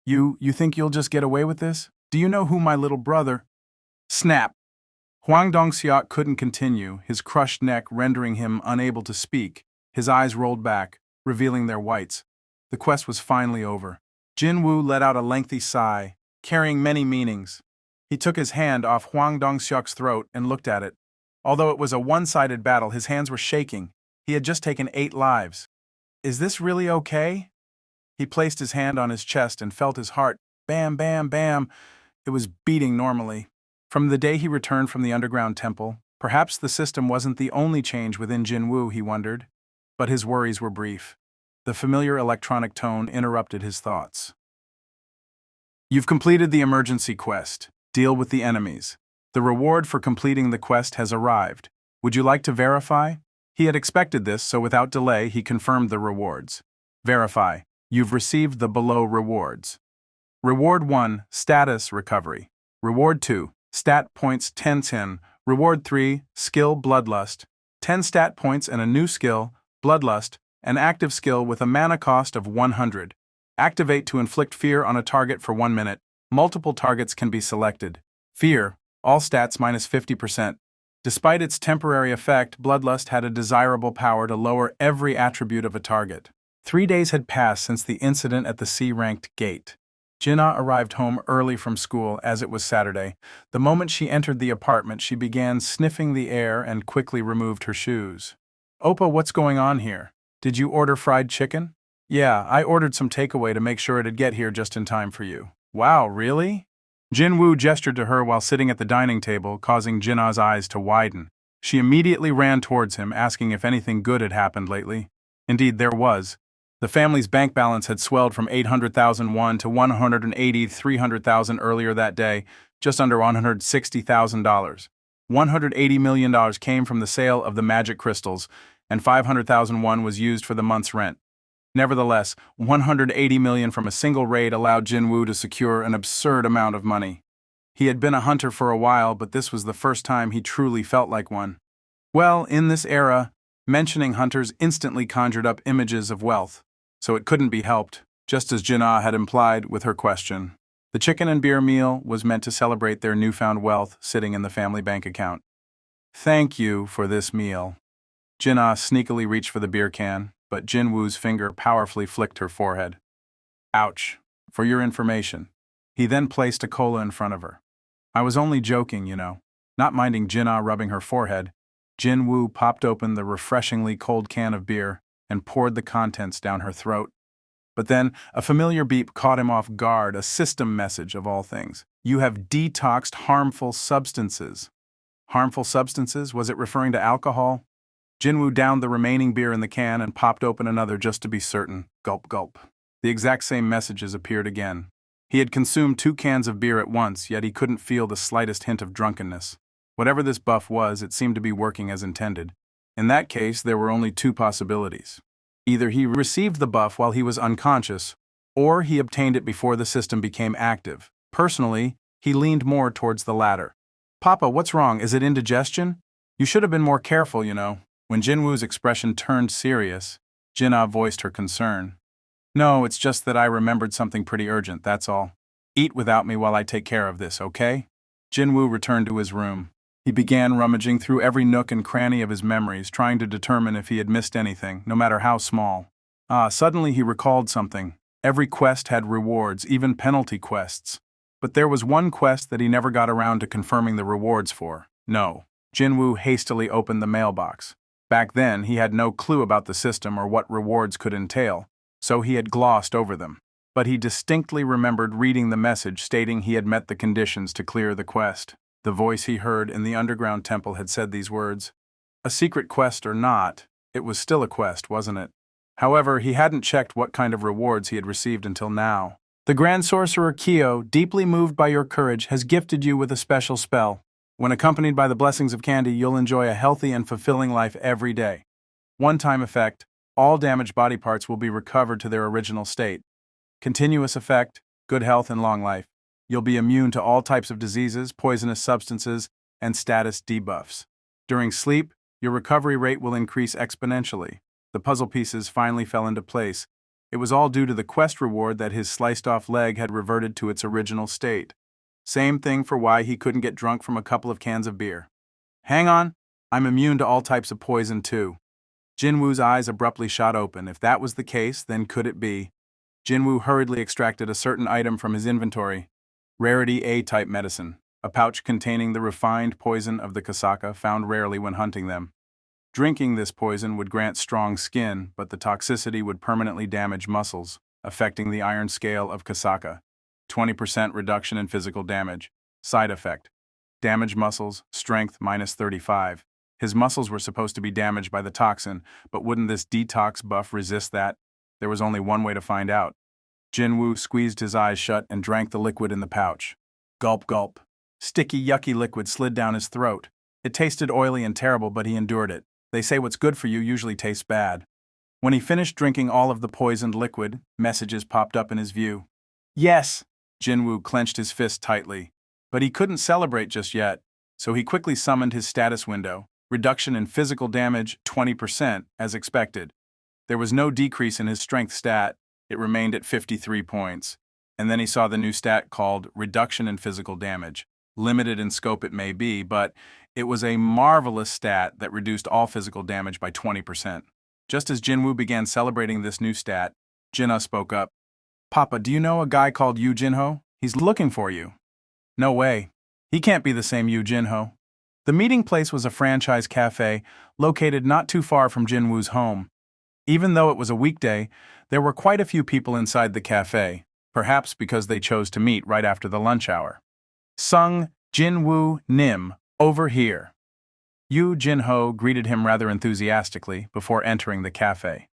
You think you'll just get away with this? Do you know who my little brother? Snap! Hwang Dong-seok couldn't continue, his crushed neck rendering him unable to speak. His eyes rolled back, revealing their whites. The quest was finally over. Jinwoo let out a lengthy sigh, carrying many meanings. He took his hand off Hwang Dong-seok's throat and looked at it. Although it was a one-sided battle, his hands were shaking. He had just taken 8 lives. Is this really okay? He placed his hand on his chest and felt his heart. Bam, bam, bam. It was beating normally. From the day he returned from the underground temple, perhaps the system wasn't the only change within Jinwoo, he wondered. But his worries were brief. The familiar electronic tone interrupted his thoughts. You've completed the emergency quest. Deal with the enemies. The reward for completing the quest has arrived. Would you like to verify? He had expected this, so without delay, he confirmed the rewards. Verify. You've received the below rewards. Reward 1, Status Recovery. Reward 2, Stat Points 10. Reward 3, Skill Bloodlust. 10 stat points and a new skill, Bloodlust, an active skill with a mana cost of 100. Activate to inflict fear on a target for 1 minute. Multiple targets can be selected. Fear, all stats minus 50%. Despite its temporary effect, Bloodlust had a desirable power to lower every attribute of a target. 3 days had passed since the incident at the C-ranked gate. Jinna arrived home early from school, as it was Saturday. The moment she entered the apartment, she began sniffing the air and quickly removed her shoes. Oppa, what's going on here? Did you order fried chicken? Yeah, I ordered some takeaway to make sure it'd get here just in time for you. Wow, really? Jinwoo gestured to her while sitting at the dining table, causing Jinna's eyes to widen. She immediately ran towards him, asking if anything good had happened lately. Indeed, there was. The family's bank balance had swelled from 800,000 won to 300,000 earlier that day, just under $160,000. $180 million came from the sale of the magic crystals, and 500,000 won was used for the month's rent. Nevertheless, 180 million from a single raid allowed Jinwoo to secure an absurd amount of money. He had been a hunter for a while, but this was the first time he truly felt like one. Well, in this era, mentioning hunters instantly conjured up images of wealth, so it couldn't be helped, just as Jinna had implied with her question. The chicken and beer meal was meant to celebrate their newfound wealth sitting in the family bank account. Thank you for this meal. Jinna sneakily reached for the beer can, but Jinwoo's finger powerfully flicked her forehead. Ouch. For your information. He then placed a cola in front of her. I was only joking, you know. Not minding Jinna rubbing her forehead, Jinwoo popped open the refreshingly cold can of beer and poured the contents down her throat. But then, a familiar beep caught him off guard, a system message of all things. You have detoxed harmful substances. Harmful substances? Was it referring to alcohol? Jinwoo downed the remaining beer in the can and popped open another just to be certain. Gulp, gulp. The exact same messages appeared again. He had consumed 2 cans of beer at once, yet he couldn't feel the slightest hint of drunkenness. Whatever this buff was, it seemed to be working as intended. In that case, there were only 2 possibilities. Either he received the buff while he was unconscious, or he obtained it before the system became active. Personally, he leaned more towards the latter. "Papa, what's wrong? Is it indigestion? You should have been more careful, you know." When Jinwoo's expression turned serious, Jinna voiced her concern. "No, it's just that I remembered something pretty urgent, that's all. Eat without me while I take care of this, okay?" Jinwoo returned to his room. He began rummaging through every nook and cranny of his memories, trying to determine if he had missed anything, no matter how small. Suddenly he recalled something. Every quest had rewards, even penalty quests. But there was one quest that he never got around to confirming the rewards for. No. Jinwoo hastily opened the mailbox. Back then, he had no clue about the system or what rewards could entail, so he had glossed over them. But he distinctly remembered reading the message stating he had met the conditions to clear the quest. The voice he heard in the underground temple had said these words. A secret quest or not, it was still a quest, wasn't it? However, he hadn't checked what kind of rewards he had received until now. The Grand Sorcerer Kyo, deeply moved by your courage, has gifted you with a special spell. When accompanied by the blessings of candy, you'll enjoy a healthy and fulfilling life every day. One-time effect, all damaged body parts will be recovered to their original state. Continuous effect, good health and long life. You'll be immune to all types of diseases, poisonous substances, and status debuffs. During sleep, your recovery rate will increase exponentially. The puzzle pieces finally fell into place. It was all due to the quest reward that his sliced-off leg had reverted to its original state. Same thing for why he couldn't get drunk from a couple of cans of beer. Hang on, I'm immune to all types of poison too. Jinwoo's eyes abruptly shot open. If that was the case, then could it be? Jinwoo hurriedly extracted a certain item from his inventory. Rarity A-type medicine, a pouch containing the refined poison of the Kasaka found rarely when hunting them. Drinking this poison would grant strong skin, but the toxicity would permanently damage muscles, affecting the iron scale of Kasaka. 20% reduction in physical damage. Side effect. Damaged muscles, strength minus 35. His muscles were supposed to be damaged by the toxin, but wouldn't this detox buff resist that? There was only one way to find out. Jinwoo squeezed his eyes shut and drank the liquid in the pouch. Gulp gulp. Sticky, yucky liquid slid down his throat. It tasted oily and terrible, but he endured it. They say what's good for you usually tastes bad. When he finished drinking all of the poisoned liquid, messages popped up in his view. Yes! Jinwoo clenched his fist tightly. But he couldn't celebrate just yet, so he quickly summoned his status window. Reduction in physical damage 20%, as expected. There was no decrease in his strength stat. It remained at 53 points. And then he saw the new stat called Reduction in Physical Damage. Limited in scope it may be, but it was a marvelous stat that reduced all physical damage by 20%. Just as Jinwoo began celebrating this new stat, Jinna spoke up. Papa, do you know a guy called Yu Jinho? He's looking for you. No way. He can't be the same Yu Jinho. The meeting place was a franchise cafe located not too far from Jinwoo's home. Even though it was a weekday, there were quite a few people inside the cafe, perhaps because they chose to meet right after the lunch hour. Sung Jinwoo Nim, over here. Yu Jinho greeted him rather enthusiastically before entering the cafe.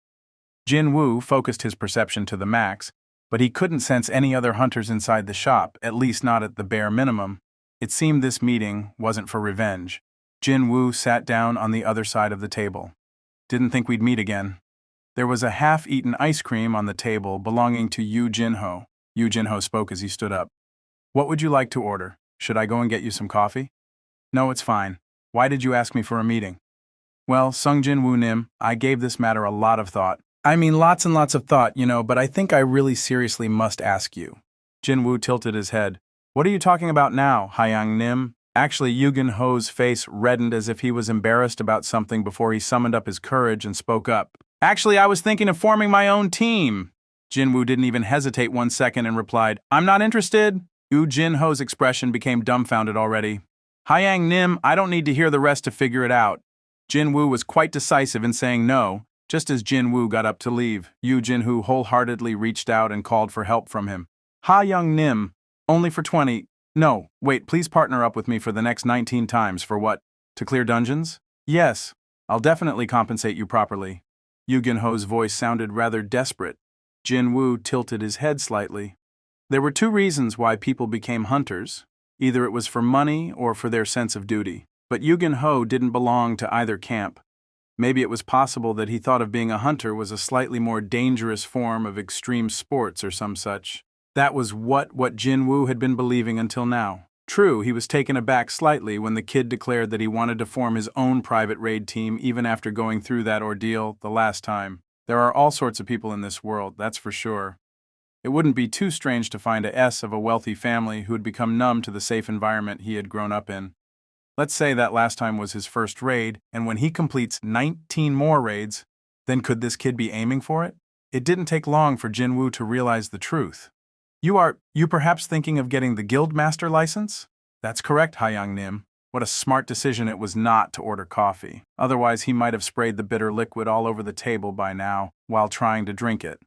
Jinwoo focused his perception to the max, but he couldn't sense any other hunters inside the shop, at least not at the bare minimum. It seemed this meeting wasn't for revenge. Jinwoo sat down on the other side of the table. Didn't think we'd meet again. There was a half-eaten ice cream on the table belonging to Yu Jinho. Yu Jinho spoke as he stood up. What would you like to order? Should I go and get you some coffee? No, it's fine. Why did you ask me for a meeting? Well, Sung Jinwoo Nim, I gave this matter a lot of thought. I mean, lots and lots of thought, but I think I really seriously must ask you. Jinwoo tilted his head. What are you talking about now, Hyang Nim? Actually, Yugen Ho's face reddened as if he was embarrassed about something before he summoned up his courage and spoke up. Actually, I was thinking of forming my own team. Jinwoo didn't even hesitate 1 second and replied, I'm not interested. Yu Jinho's expression became dumbfounded already. Hyang Nim, I don't need to hear the rest to figure it out. Jinwoo was quite decisive in saying no. Just as Jinwoo got up to leave, Yu Jinho wholeheartedly reached out and called for help from him. Hyang Nim, only for 20. No, wait, please partner up with me for the next 19 times for what? To clear dungeons? Yes, I'll definitely compensate you properly. Yu Jinho's voice sounded rather desperate. Jin-woo tilted his head slightly. There were two reasons why people became hunters. Either it was for money or for their sense of duty. But Yu-Gin-ho didn't belong to either camp. Maybe it was possible that he thought of being a hunter was a slightly more dangerous form of extreme sports or some such. That was what Jin-woo had been believing until now. True, he was taken aback slightly when the kid declared that he wanted to form his own private raid team even after going through that ordeal the last time. There are all sorts of people in this world, that's for sure. It wouldn't be too strange to find a S of a wealthy family who had become numb to the safe environment he had grown up in. Let's say that last time was his first raid, and when he completes 19 more raids, then could this kid be aiming for it? It didn't take long for Jin-woo to realize the truth. You perhaps thinking of getting the Guildmaster license? That's correct, Hyang-nim. What a smart decision it was not to order coffee. Otherwise, he might have sprayed the bitter liquid all over the table by now while trying to drink it.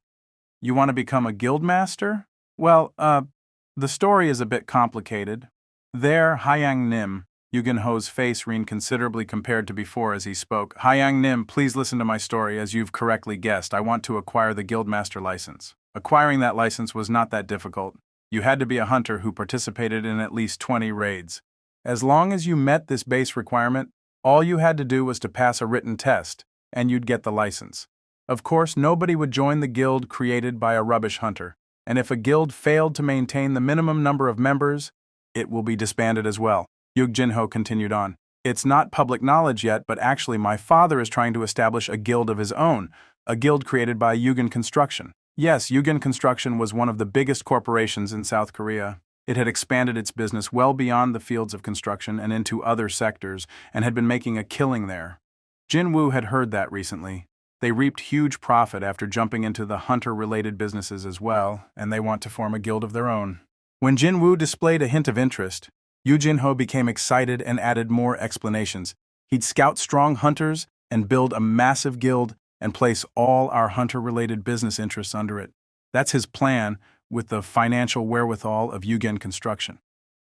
You want to become a Guildmaster? Well, the story is a bit complicated. There, Hyang-nim. Yu-Gin-ho's face reened considerably compared to before as he spoke. Hyang-nim, please listen to my story. As you've correctly guessed, I want to acquire the Guildmaster license. Acquiring that license was not that difficult. You had to be a hunter who participated in at least 20 raids. As long as you met this base requirement, all you had to do was to pass a written test, and you'd get the license. Of course, nobody would join the guild created by a rubbish hunter, and if a guild failed to maintain the minimum number of members, it will be disbanded as well. Yu-Gin-ho continued on. It's not public knowledge yet, but actually my father is trying to establish a guild of his own, a guild created by Yugen Construction. Yes, Yugen Construction was one of the biggest corporations in South Korea. It had expanded its business well beyond the fields of construction and into other sectors, and had been making a killing there. Jin-woo had heard that recently. They reaped huge profit after jumping into the hunter-related businesses as well, and they want to form a guild of their own. When Jin-woo displayed a hint of interest, Yu-Jin-ho became excited and added more explanations. He'd scout strong hunters and build a massive guild and place all our hunter-related business interests under it. That's his plan, with the financial wherewithal of Yugen Construction.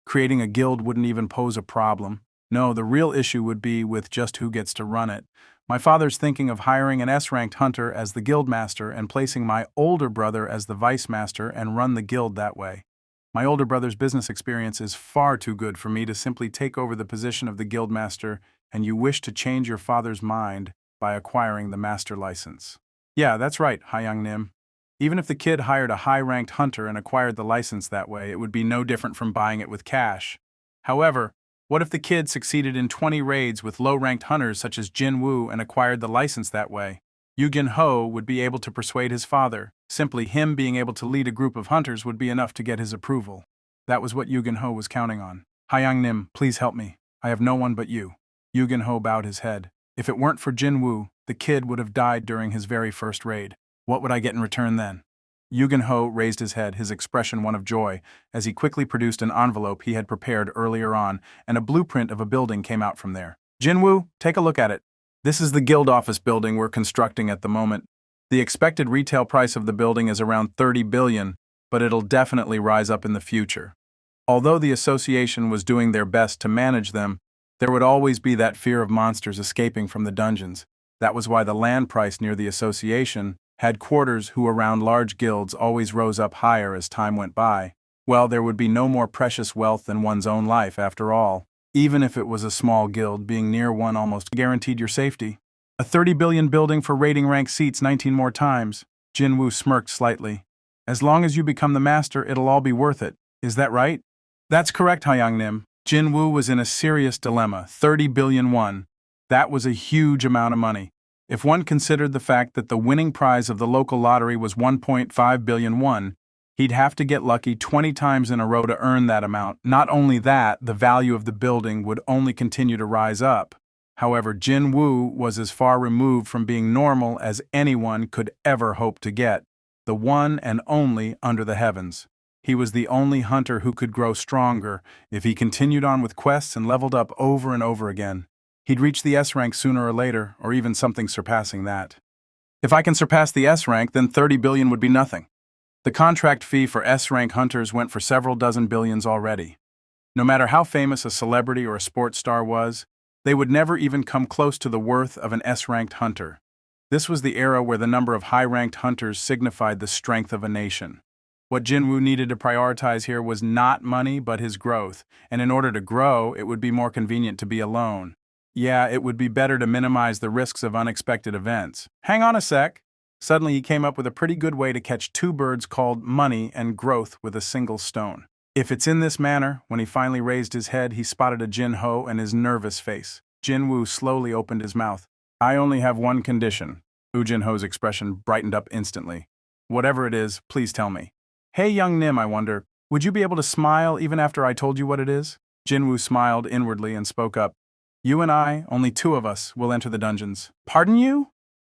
Creating a guild wouldn't even pose a problem. No, the real issue would be with just who gets to run it. My father's thinking of hiring an S-ranked hunter as the guild master and placing my older brother as the vice master and run the guild that way. My older brother's business experience is far too good for me to simply take over the position of the guild master, and you wish to change your father's mind by acquiring the master license. Yeah, that's right, Hyang-nim. Even if the kid hired a high-ranked hunter and acquired the license that way, it would be no different from buying it with cash. However, what if the kid succeeded in 20 raids with low-ranked hunters such as Jin-woo and acquired the license that way? Yu-Gin-ho would be able to persuade his father. Simply him being able to lead a group of hunters would be enough to get his approval. That was what Yu-Gin-ho was counting on. Hyang-nim, please help me. I have no one but you. Yu-Gin-ho bowed his head. If it weren't for Jin-woo, the kid would have died during his very first raid. What would I get in return then? Yu-Gin-ho raised his head, his expression one of joy, as he quickly produced an envelope he had prepared earlier on, and a blueprint of a building came out from there. Jin-woo, take a look at it. This is the guild office building we're constructing at the moment. The expected retail price of the building is around 30 billion, but it'll definitely rise up in the future. Although the association was doing their best to manage them, there would always be that fear of monsters escaping from the dungeons. That was why the land price near the association had quarters who around large guilds always rose up higher as time went by. Well, there would be no more precious wealth than one's own life after all. Even if it was a small guild, being near one almost guaranteed your safety. A 30 billion building for rating rank seats 19 more times. Jin-woo smirked slightly. As long as you become the master, it'll all be worth it. Is that right? That's correct, Hyang-nim. Jin-woo was in a serious dilemma. 30 billion won. That was a huge amount of money. If one considered the fact that the winning prize of the local lottery was 1.5 billion won, he'd have to get lucky 20 times in a row to earn that amount. Not only that, the value of the building would only continue to rise up. However, Jin-woo was as far removed from being normal as anyone could ever hope to get, the one and only under the heavens. He was the only hunter who could grow stronger if he continued on with quests and leveled up over and over again. He'd reach the S rank sooner or later, or even something surpassing that. If I can surpass the S rank, then 30 billion would be nothing. The contract fee for S rank hunters went for several dozen billions already. No matter how famous a celebrity or a sports star was, they would never even come close to the worth of an S-ranked hunter. This was the era where the number of high-ranked hunters signified the strength of a nation. What Jinwoo needed to prioritize here was not money, but his growth, and in order to grow, it would be more convenient to be alone. Yeah, it would be better to minimize the risks of unexpected events. Hang on a sec. Suddenly he came up with a pretty good way to catch two birds called money and growth with a single stone. If it's in this manner, when he finally raised his head, he spotted a Jin-ho and his nervous face. Jinwoo slowly opened his mouth. I only have one condition. Jin-ho's expression brightened up instantly. Whatever it is, please tell me. Hey young Nim, I wonder, would you be able to smile even after I told you what it is? Jinwoo smiled inwardly and spoke up. You and I, only two of us, will enter the dungeons. Pardon you?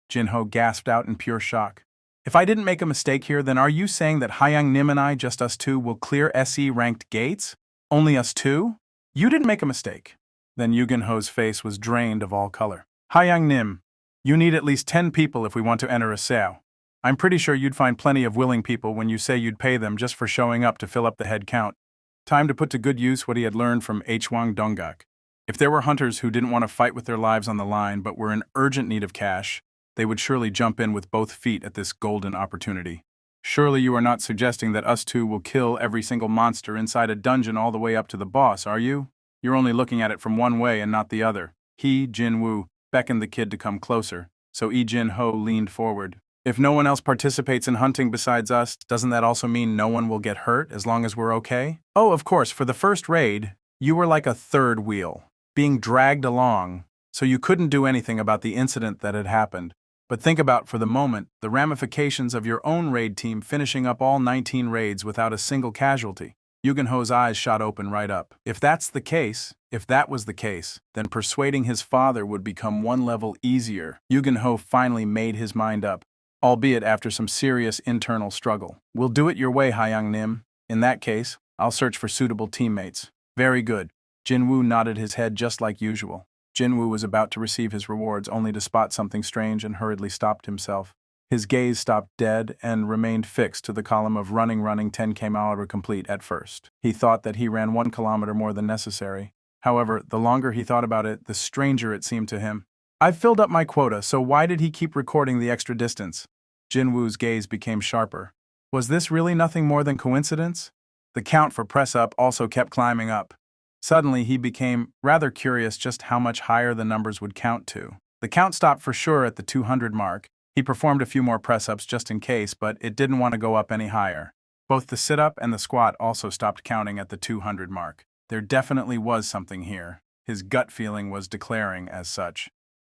Jin-ho gasped out in pure shock. If I didn't make a mistake here, then are you saying that Hyang Nim and I, just us two, will clear SE-ranked gates? Only us two? You didn't make a mistake. Then Jin-ho's face was drained of all color. Hyang Nim, you need at least 10 people if we want to enter a sale. I'm pretty sure you'd find plenty of willing people when you say you'd pay them just for showing up to fill up the head count. Time to put to good use what he had learned from Hwang Donggak. If there were hunters who didn't want to fight with their lives on the line but were in urgent need of cash, they would surely jump in with both feet at this golden opportunity. Surely you are not suggesting that us two will kill every single monster inside a dungeon all the way up to the boss, are you? You're only looking at it from one way and not the other. He, Jinwoo, beckoned the kid to come closer, so Jin-ho leaned forward. If no one else participates in hunting besides us, doesn't that also mean no one will get hurt as long as we're okay? Oh, of course, for the first raid, you were like a third wheel, being dragged along, so you couldn't do anything about the incident that had happened. But think about, for the moment, the ramifications of your own raid team finishing up all 19 raids without a single casualty. Jin-ho's eyes shot open right up. If that was the case, then persuading his father would become one level easier. Jin-ho finally made his mind up, albeit after some serious internal struggle. We'll do it your way, Hyang Nim. In that case, I'll search for suitable teammates. Very good. Jinwoo nodded his head just like usual. Jinwoo was about to receive his rewards only to spot something strange and hurriedly stopped himself. His gaze stopped dead and remained fixed to the column of running 10 km complete at first. He thought that he ran 1 kilometer more than necessary. However, the longer he thought about it, the stranger it seemed to him. I've filled up my quota, so why did he keep recording the extra distance? Jinwoo's gaze became sharper. Was this really nothing more than coincidence? The count for press-up also kept climbing up. Suddenly, he became rather curious just how much higher the numbers would count to. The count stopped for sure at the 200 mark. He performed a few more press-ups just in case, but it didn't want to go up any higher. Both the sit-up and the squat also stopped counting at the 200 mark. There definitely was something here. His gut feeling was declaring as such.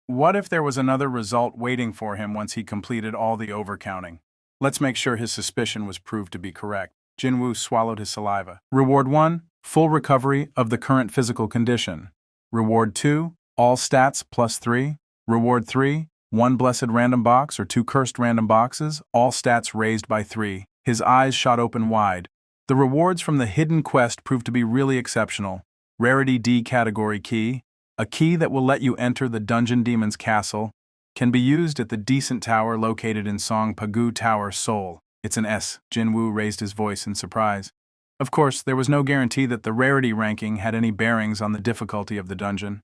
What if there was another result waiting for him once he completed all the overcounting? Let's make sure his suspicion was proved to be correct. Jinwoo swallowed his saliva. Reward 1, full recovery of the current physical condition. Reward 2, all stats plus 3. Reward 3, 1 blessed random box or 2 cursed random boxes, all stats raised by 3. His eyes shot open wide. The rewards from the hidden quest proved to be really exceptional. Rarity D category key, a key that will let you enter the Dungeon Demon's castle, can be used at the Decent Tower located in Song Pagu Tower, Seoul. It's an S. Jinwoo raised his voice in surprise. Of course, there was no guarantee that the rarity ranking had any bearings on the difficulty of the dungeon.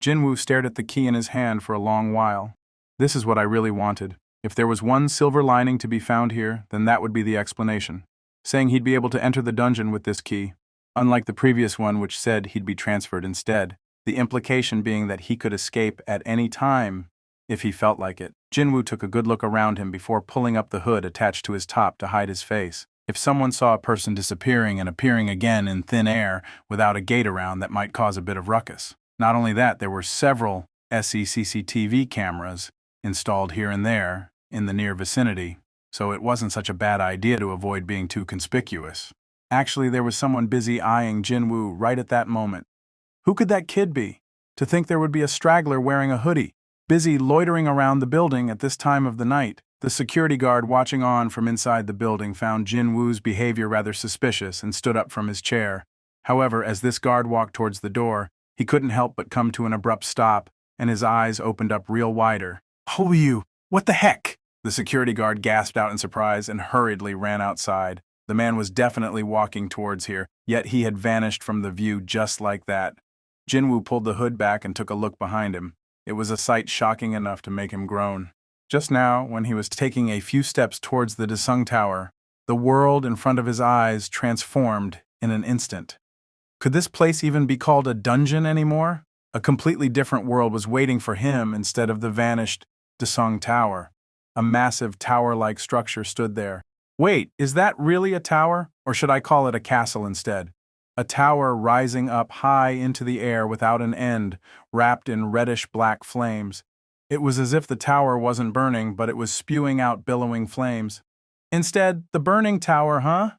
Jinwoo stared at the key in his hand for a long while. This is what I really wanted. If there was one silver lining to be found here, then that would be the explanation. Saying he'd be able to enter the dungeon with this key, unlike the previous one which said he'd be transferred instead, the implication being that he could escape at any time if he felt like it. Jinwoo took a good look around him before pulling up the hood attached to his top to hide his face. If someone saw a person disappearing and appearing again in thin air without a gate around, that might cause a bit of ruckus. Not only that, there were several CCTV cameras installed here and there in the near vicinity, so it wasn't such a bad idea to avoid being too conspicuous. Actually, there was someone busy eyeing Jinwoo right at that moment. Who could that kid be? To think there would be a straggler wearing a hoodie, busy loitering around the building at this time of the night. The security guard watching on from inside the building found Jinwoo's behavior rather suspicious and stood up from his chair. However, as this guard walked towards the door, he couldn't help but come to an abrupt stop, and his eyes opened up real wider. "Who are you? What the heck?" The security guard gasped out in surprise and hurriedly ran outside. The man was definitely walking towards here, yet he had vanished from the view just like that. Jinwoo pulled the hood back and took a look behind him. It was a sight shocking enough to make him groan. Just now, when he was taking a few steps towards the Desung Tower, the world in front of his eyes transformed in an instant. Could this place even be called a dungeon anymore? A completely different world was waiting for him instead of the vanished Desung Tower. A massive tower-like structure stood there. Wait, is that really a tower? Or should I call it a castle instead? A tower rising up high into the air without an end, wrapped in reddish-black flames. It was as if the tower wasn't burning, but it was spewing out billowing flames. Instead, the burning tower, huh?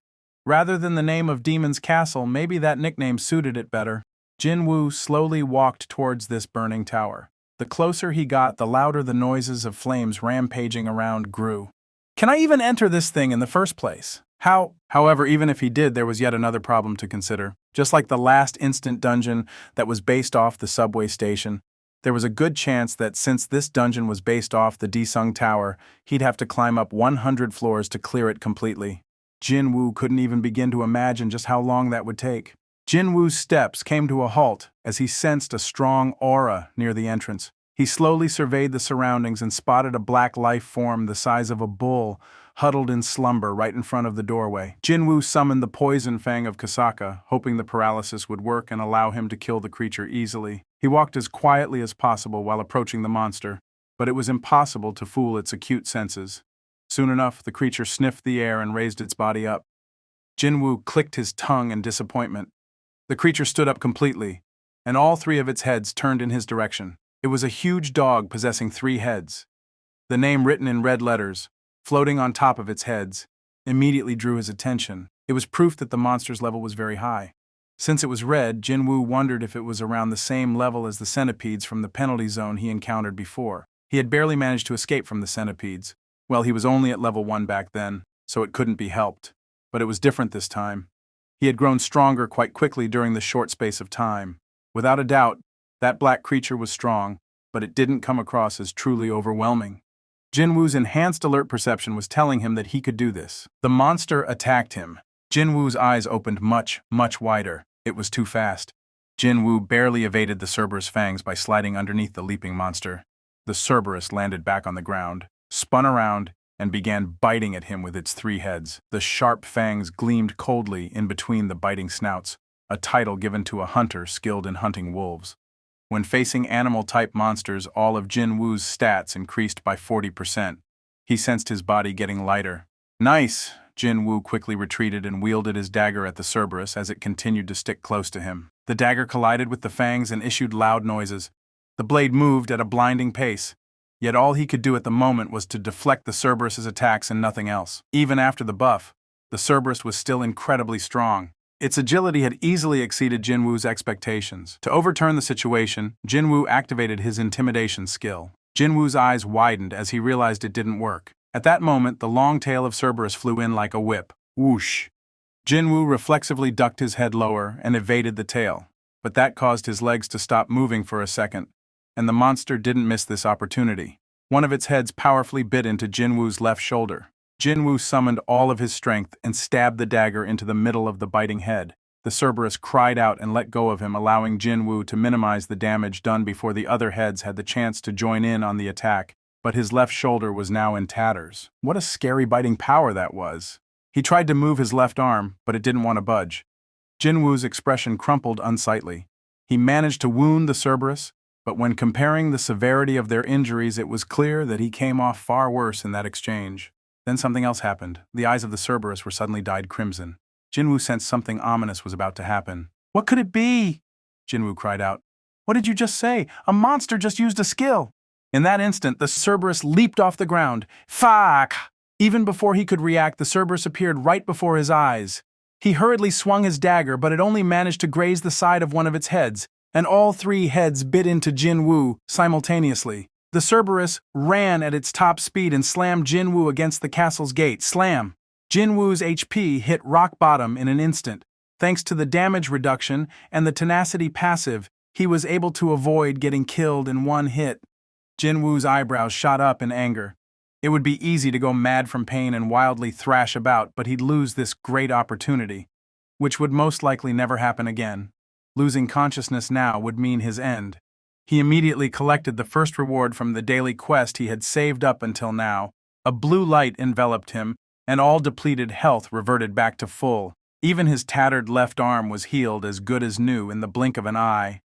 Rather than the name of Demon's Castle, maybe that nickname suited it better. Jinwoo slowly walked towards this burning tower. The closer he got, the louder the noises of flames rampaging around grew. Can I even enter this thing in the first place? However, even if he did, there was yet another problem to consider. Just like the last instant dungeon that was based off the subway station, there was a good chance that since this dungeon was based off the Desung Tower, he'd have to climb up 100 floors to clear it completely. Jinwoo couldn't even begin to imagine just how long that would take. Jinwoo's steps came to a halt as he sensed a strong aura near the entrance. He slowly surveyed the surroundings and spotted a black life form the size of a bull huddled in slumber right in front of the doorway. Jinwoo summoned the poison fang of Kasaka, hoping the paralysis would work and allow him to kill the creature easily. He walked as quietly as possible while approaching the monster, but it was impossible to fool its acute senses. Soon enough, the creature sniffed the air and raised its body up. Jinwoo clicked his tongue in disappointment. The creature stood up completely, and all three of its heads turned in his direction. It was a huge dog possessing 3 heads. The name written in red letters, floating on top of its heads, immediately drew his attention. It was proof that the monster's level was very high. Since it was red, Jinwoo wondered if it was around the same level as the centipedes from the penalty zone he encountered before. He had barely managed to escape from the centipedes. Well, he was only at level 1 back then, so it couldn't be helped. But it was different this time. He had grown stronger quite quickly during the short space of time. Without a doubt, that black creature was strong, but it didn't come across as truly overwhelming. Jinwoo's enhanced alert perception was telling him that he could do this. The monster attacked him. Jinwoo's eyes opened much, much wider. It was too fast. Jinwoo barely evaded the Cerberus fangs by sliding underneath the leaping monster. The Cerberus landed back on the ground, spun around, and began biting at him with its 3 heads. The sharp fangs gleamed coldly in between the biting snouts, a title given to a hunter skilled in hunting wolves. When facing animal-type monsters, all of Jinwoo's stats increased by 40%. He sensed his body getting lighter. Nice! Jinwoo quickly retreated and wielded his dagger at the Cerberus as it continued to stick close to him. The dagger collided with the fangs and issued loud noises. The blade moved at a blinding pace. Yet all he could do at the moment was to deflect the Cerberus's attacks and nothing else. Even after the buff, the Cerberus was still incredibly strong. Its agility had easily exceeded Jinwoo's expectations. To overturn the situation, Jinwoo activated his intimidation skill. Jinwoo's eyes widened as he realized it didn't work. At that moment, the long tail of Cerberus flew in like a whip. Whoosh! Jinwoo reflexively ducked his head lower and evaded the tail, but that caused his legs to stop moving for a second, and the monster didn't miss this opportunity. One of its heads powerfully bit into Jinwoo's left shoulder. Jinwoo summoned all of his strength and stabbed the dagger into the middle of the biting head. The Cerberus cried out and let go of him, allowing Jinwoo to minimize the damage done before the other heads had the chance to join in on the attack, but his left shoulder was now in tatters. What a scary biting power that was. He tried to move his left arm, but it didn't want to budge. Jinwoo's expression crumpled unsightly. He managed to wound the Cerberus, but when comparing the severity of their injuries, it was clear that he came off far worse in that exchange. Then something else happened. The eyes of the Cerberus were suddenly dyed crimson. Jinwoo sensed something ominous was about to happen. "What could it be?" Jinwoo cried out. "What did you just say? A monster just used a skill!" In that instant, the Cerberus leaped off the ground. Fuck! Even before he could react, the Cerberus appeared right before his eyes. He hurriedly swung his dagger, but it only managed to graze the side of one of its heads, and all 3 heads bit into Jinwoo simultaneously. The Cerberus ran at its top speed and slammed Jinwoo against the castle's gate. Slam! Jinwoo's HP hit rock bottom in an instant. Thanks to the damage reduction and the tenacity passive, he was able to avoid getting killed in one hit. Jinwoo's eyebrows shot up in anger. It would be easy to go mad from pain and wildly thrash about, but he'd lose this great opportunity, which would most likely never happen again. Losing consciousness now would mean his end. He immediately collected the first reward from the daily quest he had saved up until now. A blue light enveloped him, and all depleted health reverted back to full. Even his tattered left arm was healed as good as new in the blink of an eye.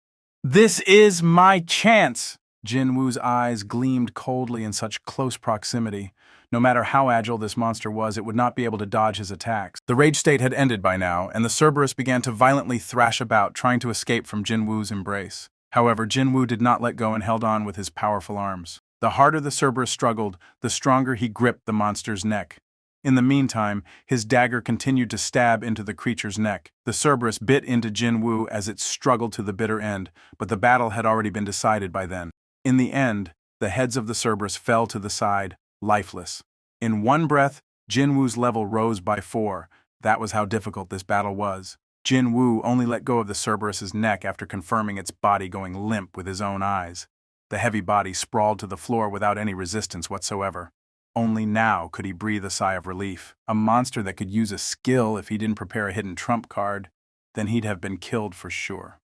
"This is my chance!" Jin Woo's eyes gleamed coldly in such close proximity. No matter how agile this monster was, it would not be able to dodge his attacks. The rage state had ended by now, and the Cerberus began to violently thrash about, trying to escape from Jin Woo's embrace. However, Jin Woo did not let go and held on with his powerful arms. The harder the Cerberus struggled, the stronger he gripped the monster's neck. In the meantime, his dagger continued to stab into the creature's neck. The Cerberus bit into Jin Woo as it struggled to the bitter end, but the battle had already been decided by then. In the end, the heads of the Cerberus fell to the side, lifeless. In one breath, Jin Woo's level rose by 4. That was how difficult this battle was. Jin Woo only let go of the Cerberus's neck after confirming its body going limp with his own eyes. The heavy body sprawled to the floor without any resistance whatsoever. Only now could he breathe a sigh of relief. A monster that could use a skill if he didn't prepare a hidden trump card, then he'd have been killed for sure.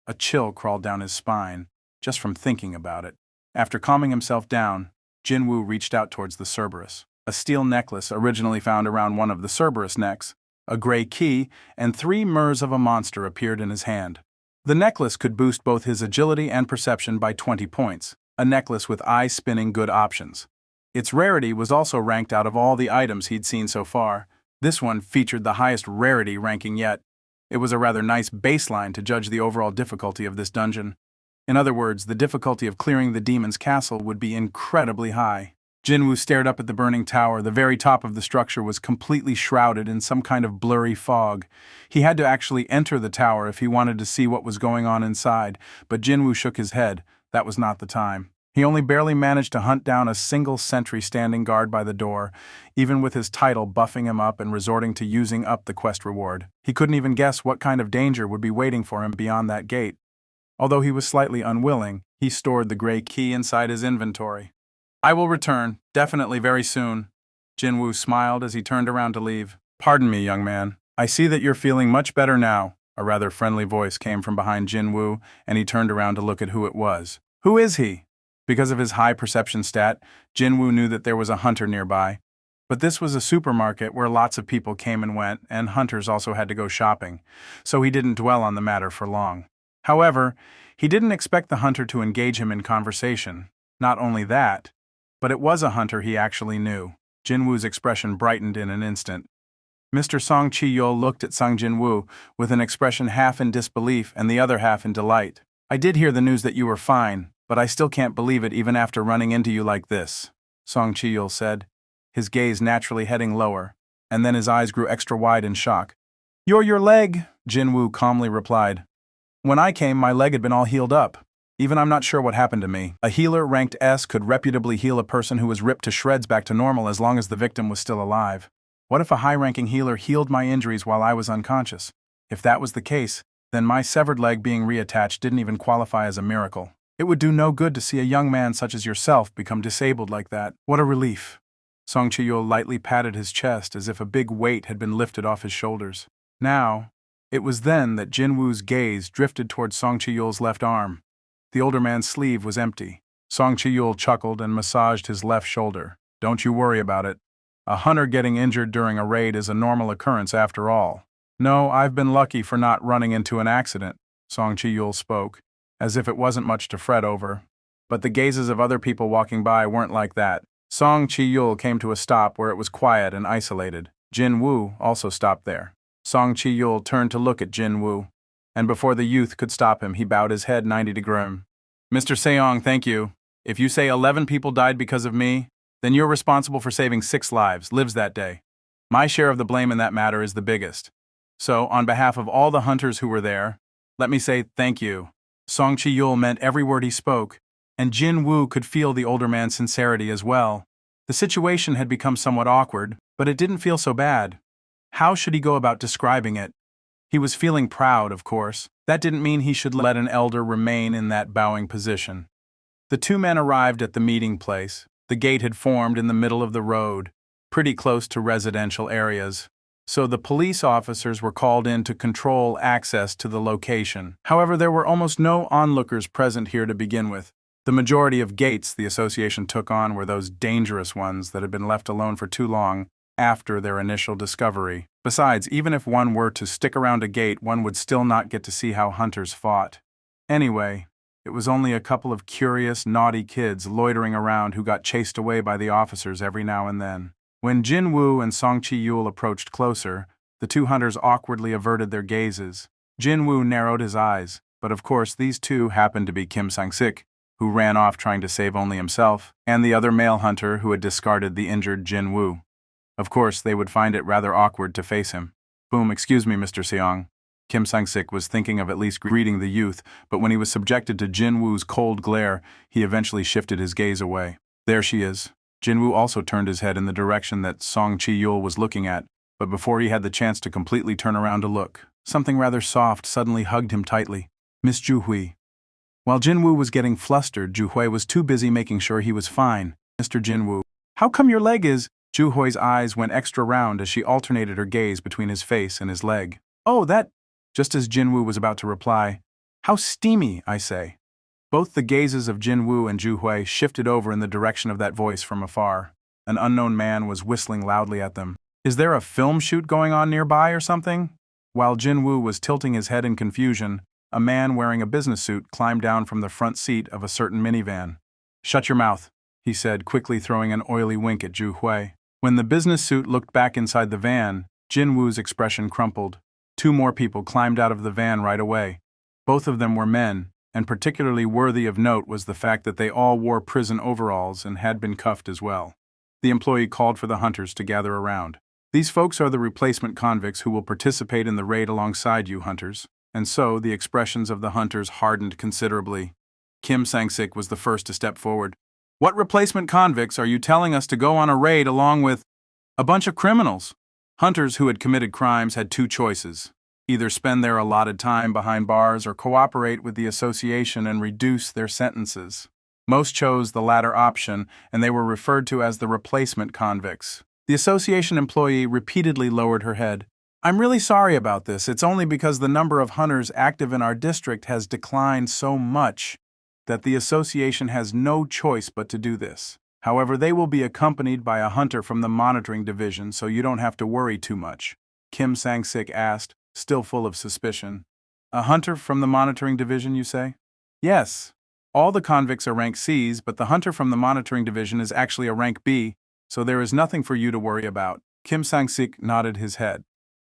A chill crawled down his spine, just from thinking about it. After calming himself down, Jin Woo reached out towards the Cerberus. A steel necklace originally found around one of the Cerberus necks, a gray key, and 3 murs of a monster appeared in his hand. The necklace could boost both his agility and perception by 20 points, a necklace with eye-spinning good options. Its rarity was also ranked out of all the items he'd seen so far. This one featured the highest rarity ranking yet. It was a rather nice baseline to judge the overall difficulty of this dungeon. In other words, the difficulty of clearing the demon's castle would be incredibly high. Jin Woo stared up at the burning tower. The very top of the structure was completely shrouded in some kind of blurry fog. He had to actually enter the tower if he wanted to see what was going on inside, but Jin Woo shook his head. That was not the time. He only barely managed to hunt down a single sentry standing guard by the door, even with his title buffing him up and resorting to using up the quest reward. He couldn't even guess what kind of danger would be waiting for him beyond that gate. Although he was slightly unwilling, he stored the gray key inside his inventory. "I will return, definitely very soon." Jin Woo smiled as he turned around to leave. "Pardon me, young man. I see that you're feeling much better now." A rather friendly voice came from behind Jin Woo, and he turned around to look at who it was. "Who is he?" Because of his high perception stat, Jin Woo knew that there was a hunter nearby. But this was a supermarket where lots of people came and went, and hunters also had to go shopping, so he didn't dwell on the matter for long. However, he didn't expect the hunter to engage him in conversation. Not only that, but it was a hunter he actually knew. Jin Woo's expression brightened in an instant. Mr. Song Chi-yul looked at Sung Jin Woo with an expression half in disbelief and the other half in delight. "I did hear the news that you were fine, but I still can't believe it even after running into you like this," Song Chi-yul said, his gaze naturally heading lower, and then his eyes grew extra wide in shock. "You're your leg," Jin Woo calmly replied. "When I came, my leg had been all healed up. Even I'm not sure what happened to me. A healer ranked S could reputably heal a person who was ripped to shreds back to normal as long as the victim was still alive. What if a high-ranking healer healed my injuries while I was unconscious? If that was the case, then my severed leg being reattached didn't even qualify as a miracle. It would do no good to see a young man such as yourself become disabled like that. What a relief." Song Chi-yul lightly patted his chest as if a big weight had been lifted off his shoulders. Now, it was then that Jin Woo's gaze drifted towards Song Chi-yul's left arm. The older man's sleeve was empty. Song Chi-yul chuckled and massaged his left shoulder. "Don't you worry about it. A hunter getting injured during a raid is a normal occurrence after all. No, I've been lucky for not running into an accident," Song Chi-yul spoke, as if it wasn't much to fret over. But the gazes of other people walking by weren't like that. Song Chi-yul came to a stop where it was quiet and isolated. Jin Woo also stopped there. Song Chi-yul turned to look at Jin Woo, and before the youth could stop him, he bowed his head 90 degrees. "Mr. Seong, thank you. If you say 11 people died because of me, then you're responsible for saving 6 lives that day. My share of the blame in that matter is the biggest. So, on behalf of all the hunters who were there, let me say thank you." Song Chi-yul meant every word he spoke, and Jin Woo could feel the older man's sincerity as well. The situation had become somewhat awkward, but it didn't feel so bad. How should he go about describing it? He was feeling proud, of course. That didn't mean he should let an elder remain in that bowing position. The 2 men arrived at the meeting place. The gate had formed in the middle of the road, pretty close to residential areas. so the police officers were called in to control access to the location. However, there were almost no onlookers present here to begin with. The majority of gates the association took on were those dangerous ones that had been left alone for too long after their initial discovery. Besides, even if one were to stick around a gate, one would still not get to see how hunters fought. Anyway, it was only a couple of curious, naughty kids loitering around who got chased away by the officers every now and then. When Jin Woo and Song Chi-yul approached closer, the two hunters awkwardly averted their gazes. Jin Woo narrowed his eyes, but of course these two happened to be Kim Sang-sik, who ran off trying to save only himself, and the other male hunter who had discarded the injured Jin Woo. Of course, they would find it rather awkward to face him. Boom, excuse me, Mr. Seong. Kim Sang-sik was thinking of at least greeting the youth, but when he was subjected to Jin Woo's cold glare, he eventually shifted his gaze away. There she is. Jin Woo also turned his head in the direction that Song Chi-yul was looking at, but before he had the chance to completely turn around to look, something rather soft suddenly hugged him tightly. Miss Ju Hui. While Jin Woo was getting flustered, Ju Hui was too busy making sure he was fine. Mr. Jin Woo. How come your leg is? Ju Hui's eyes went extra round as she alternated her gaze between his face and his leg. Oh, that... Just as Jin Woo was about to reply, how steamy, I say. Both the gazes of Jin Woo and Ju Hui shifted over in the direction of that voice from afar. An unknown man was whistling loudly at them. Is there a film shoot going on nearby or something? While Jin Woo was tilting his head in confusion, a man wearing a business suit climbed down from the front seat of a certain minivan. Shut your mouth, he said, quickly throwing an oily wink at Ju Hui. When the business suit looked back inside the van, Jin Woo's expression crumpled. Two more people climbed out of the van right away. Both of them were men, and particularly worthy of note was the fact that they all wore prison overalls and had been cuffed as well. The employee called for the hunters to gather around. These folks are the replacement convicts who will participate in the raid alongside you, hunters. And so, the expressions of the hunters hardened considerably. Kim Sang-sik was the first to step forward. What replacement convicts are you telling us to go on a raid along with a bunch of criminals? Hunters who had committed crimes had two choices. Either spend their allotted time behind bars or cooperate with the association and reduce their sentences. Most chose the latter option, and they were referred to as the replacement convicts. The association employee repeatedly lowered her head. I'm really sorry about this. It's only because the number of hunters active in our district has declined so much that the association has no choice but to do this. However, they will be accompanied by a hunter from the monitoring division, so you don't have to worry too much. Kim Sang-sik asked, still full of suspicion. A hunter from the monitoring division, you say? Yes. All the convicts are rank Cs, but the hunter from the monitoring division is actually a rank B, so there is nothing for you to worry about. Kim Sang-sik nodded his head.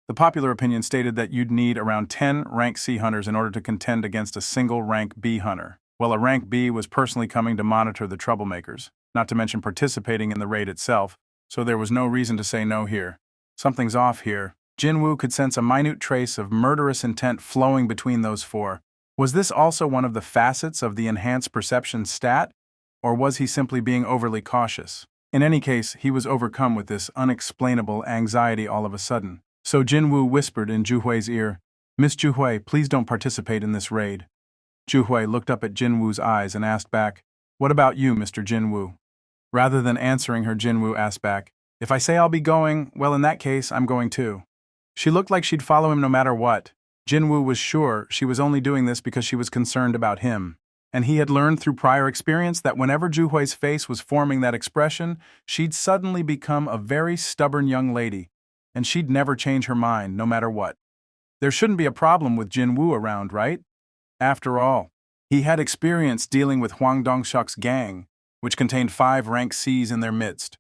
The popular opinion stated that you'd need around 10 rank C hunters in order to contend against a single rank B hunter. Well, a rank B was personally coming to monitor the troublemakers, not to mention participating in the raid itself, so there was no reason to say no here. Something's off here. Jin Woo could sense a minute trace of murderous intent flowing between those four. Was this also one of the facets of the enhanced perception stat, or was he simply being overly cautious? In any case, he was overcome with this unexplainable anxiety all of a sudden. So Jin Woo whispered in Ju Hui's ear, Miss Ju Hui, please don't participate in this raid. Ju Hui looked up at Jin Woo's eyes and asked back, What about you, Mr. Jin Woo? Rather than answering her, Jin Woo asked back, If I say I'll be going, well, in that case, I'm going too. She looked like she'd follow him no matter what. Jin Woo was sure she was only doing this because she was concerned about him. And he had learned through prior experience that whenever Ju Hui's face was forming that expression, she'd suddenly become a very stubborn young lady, and she'd never change her mind, no matter what. There shouldn't be a problem with Jin Woo around, right? After all, he had experience dealing with Hwang Dong-shuk's gang, which contained 5 rank Cs in their midst.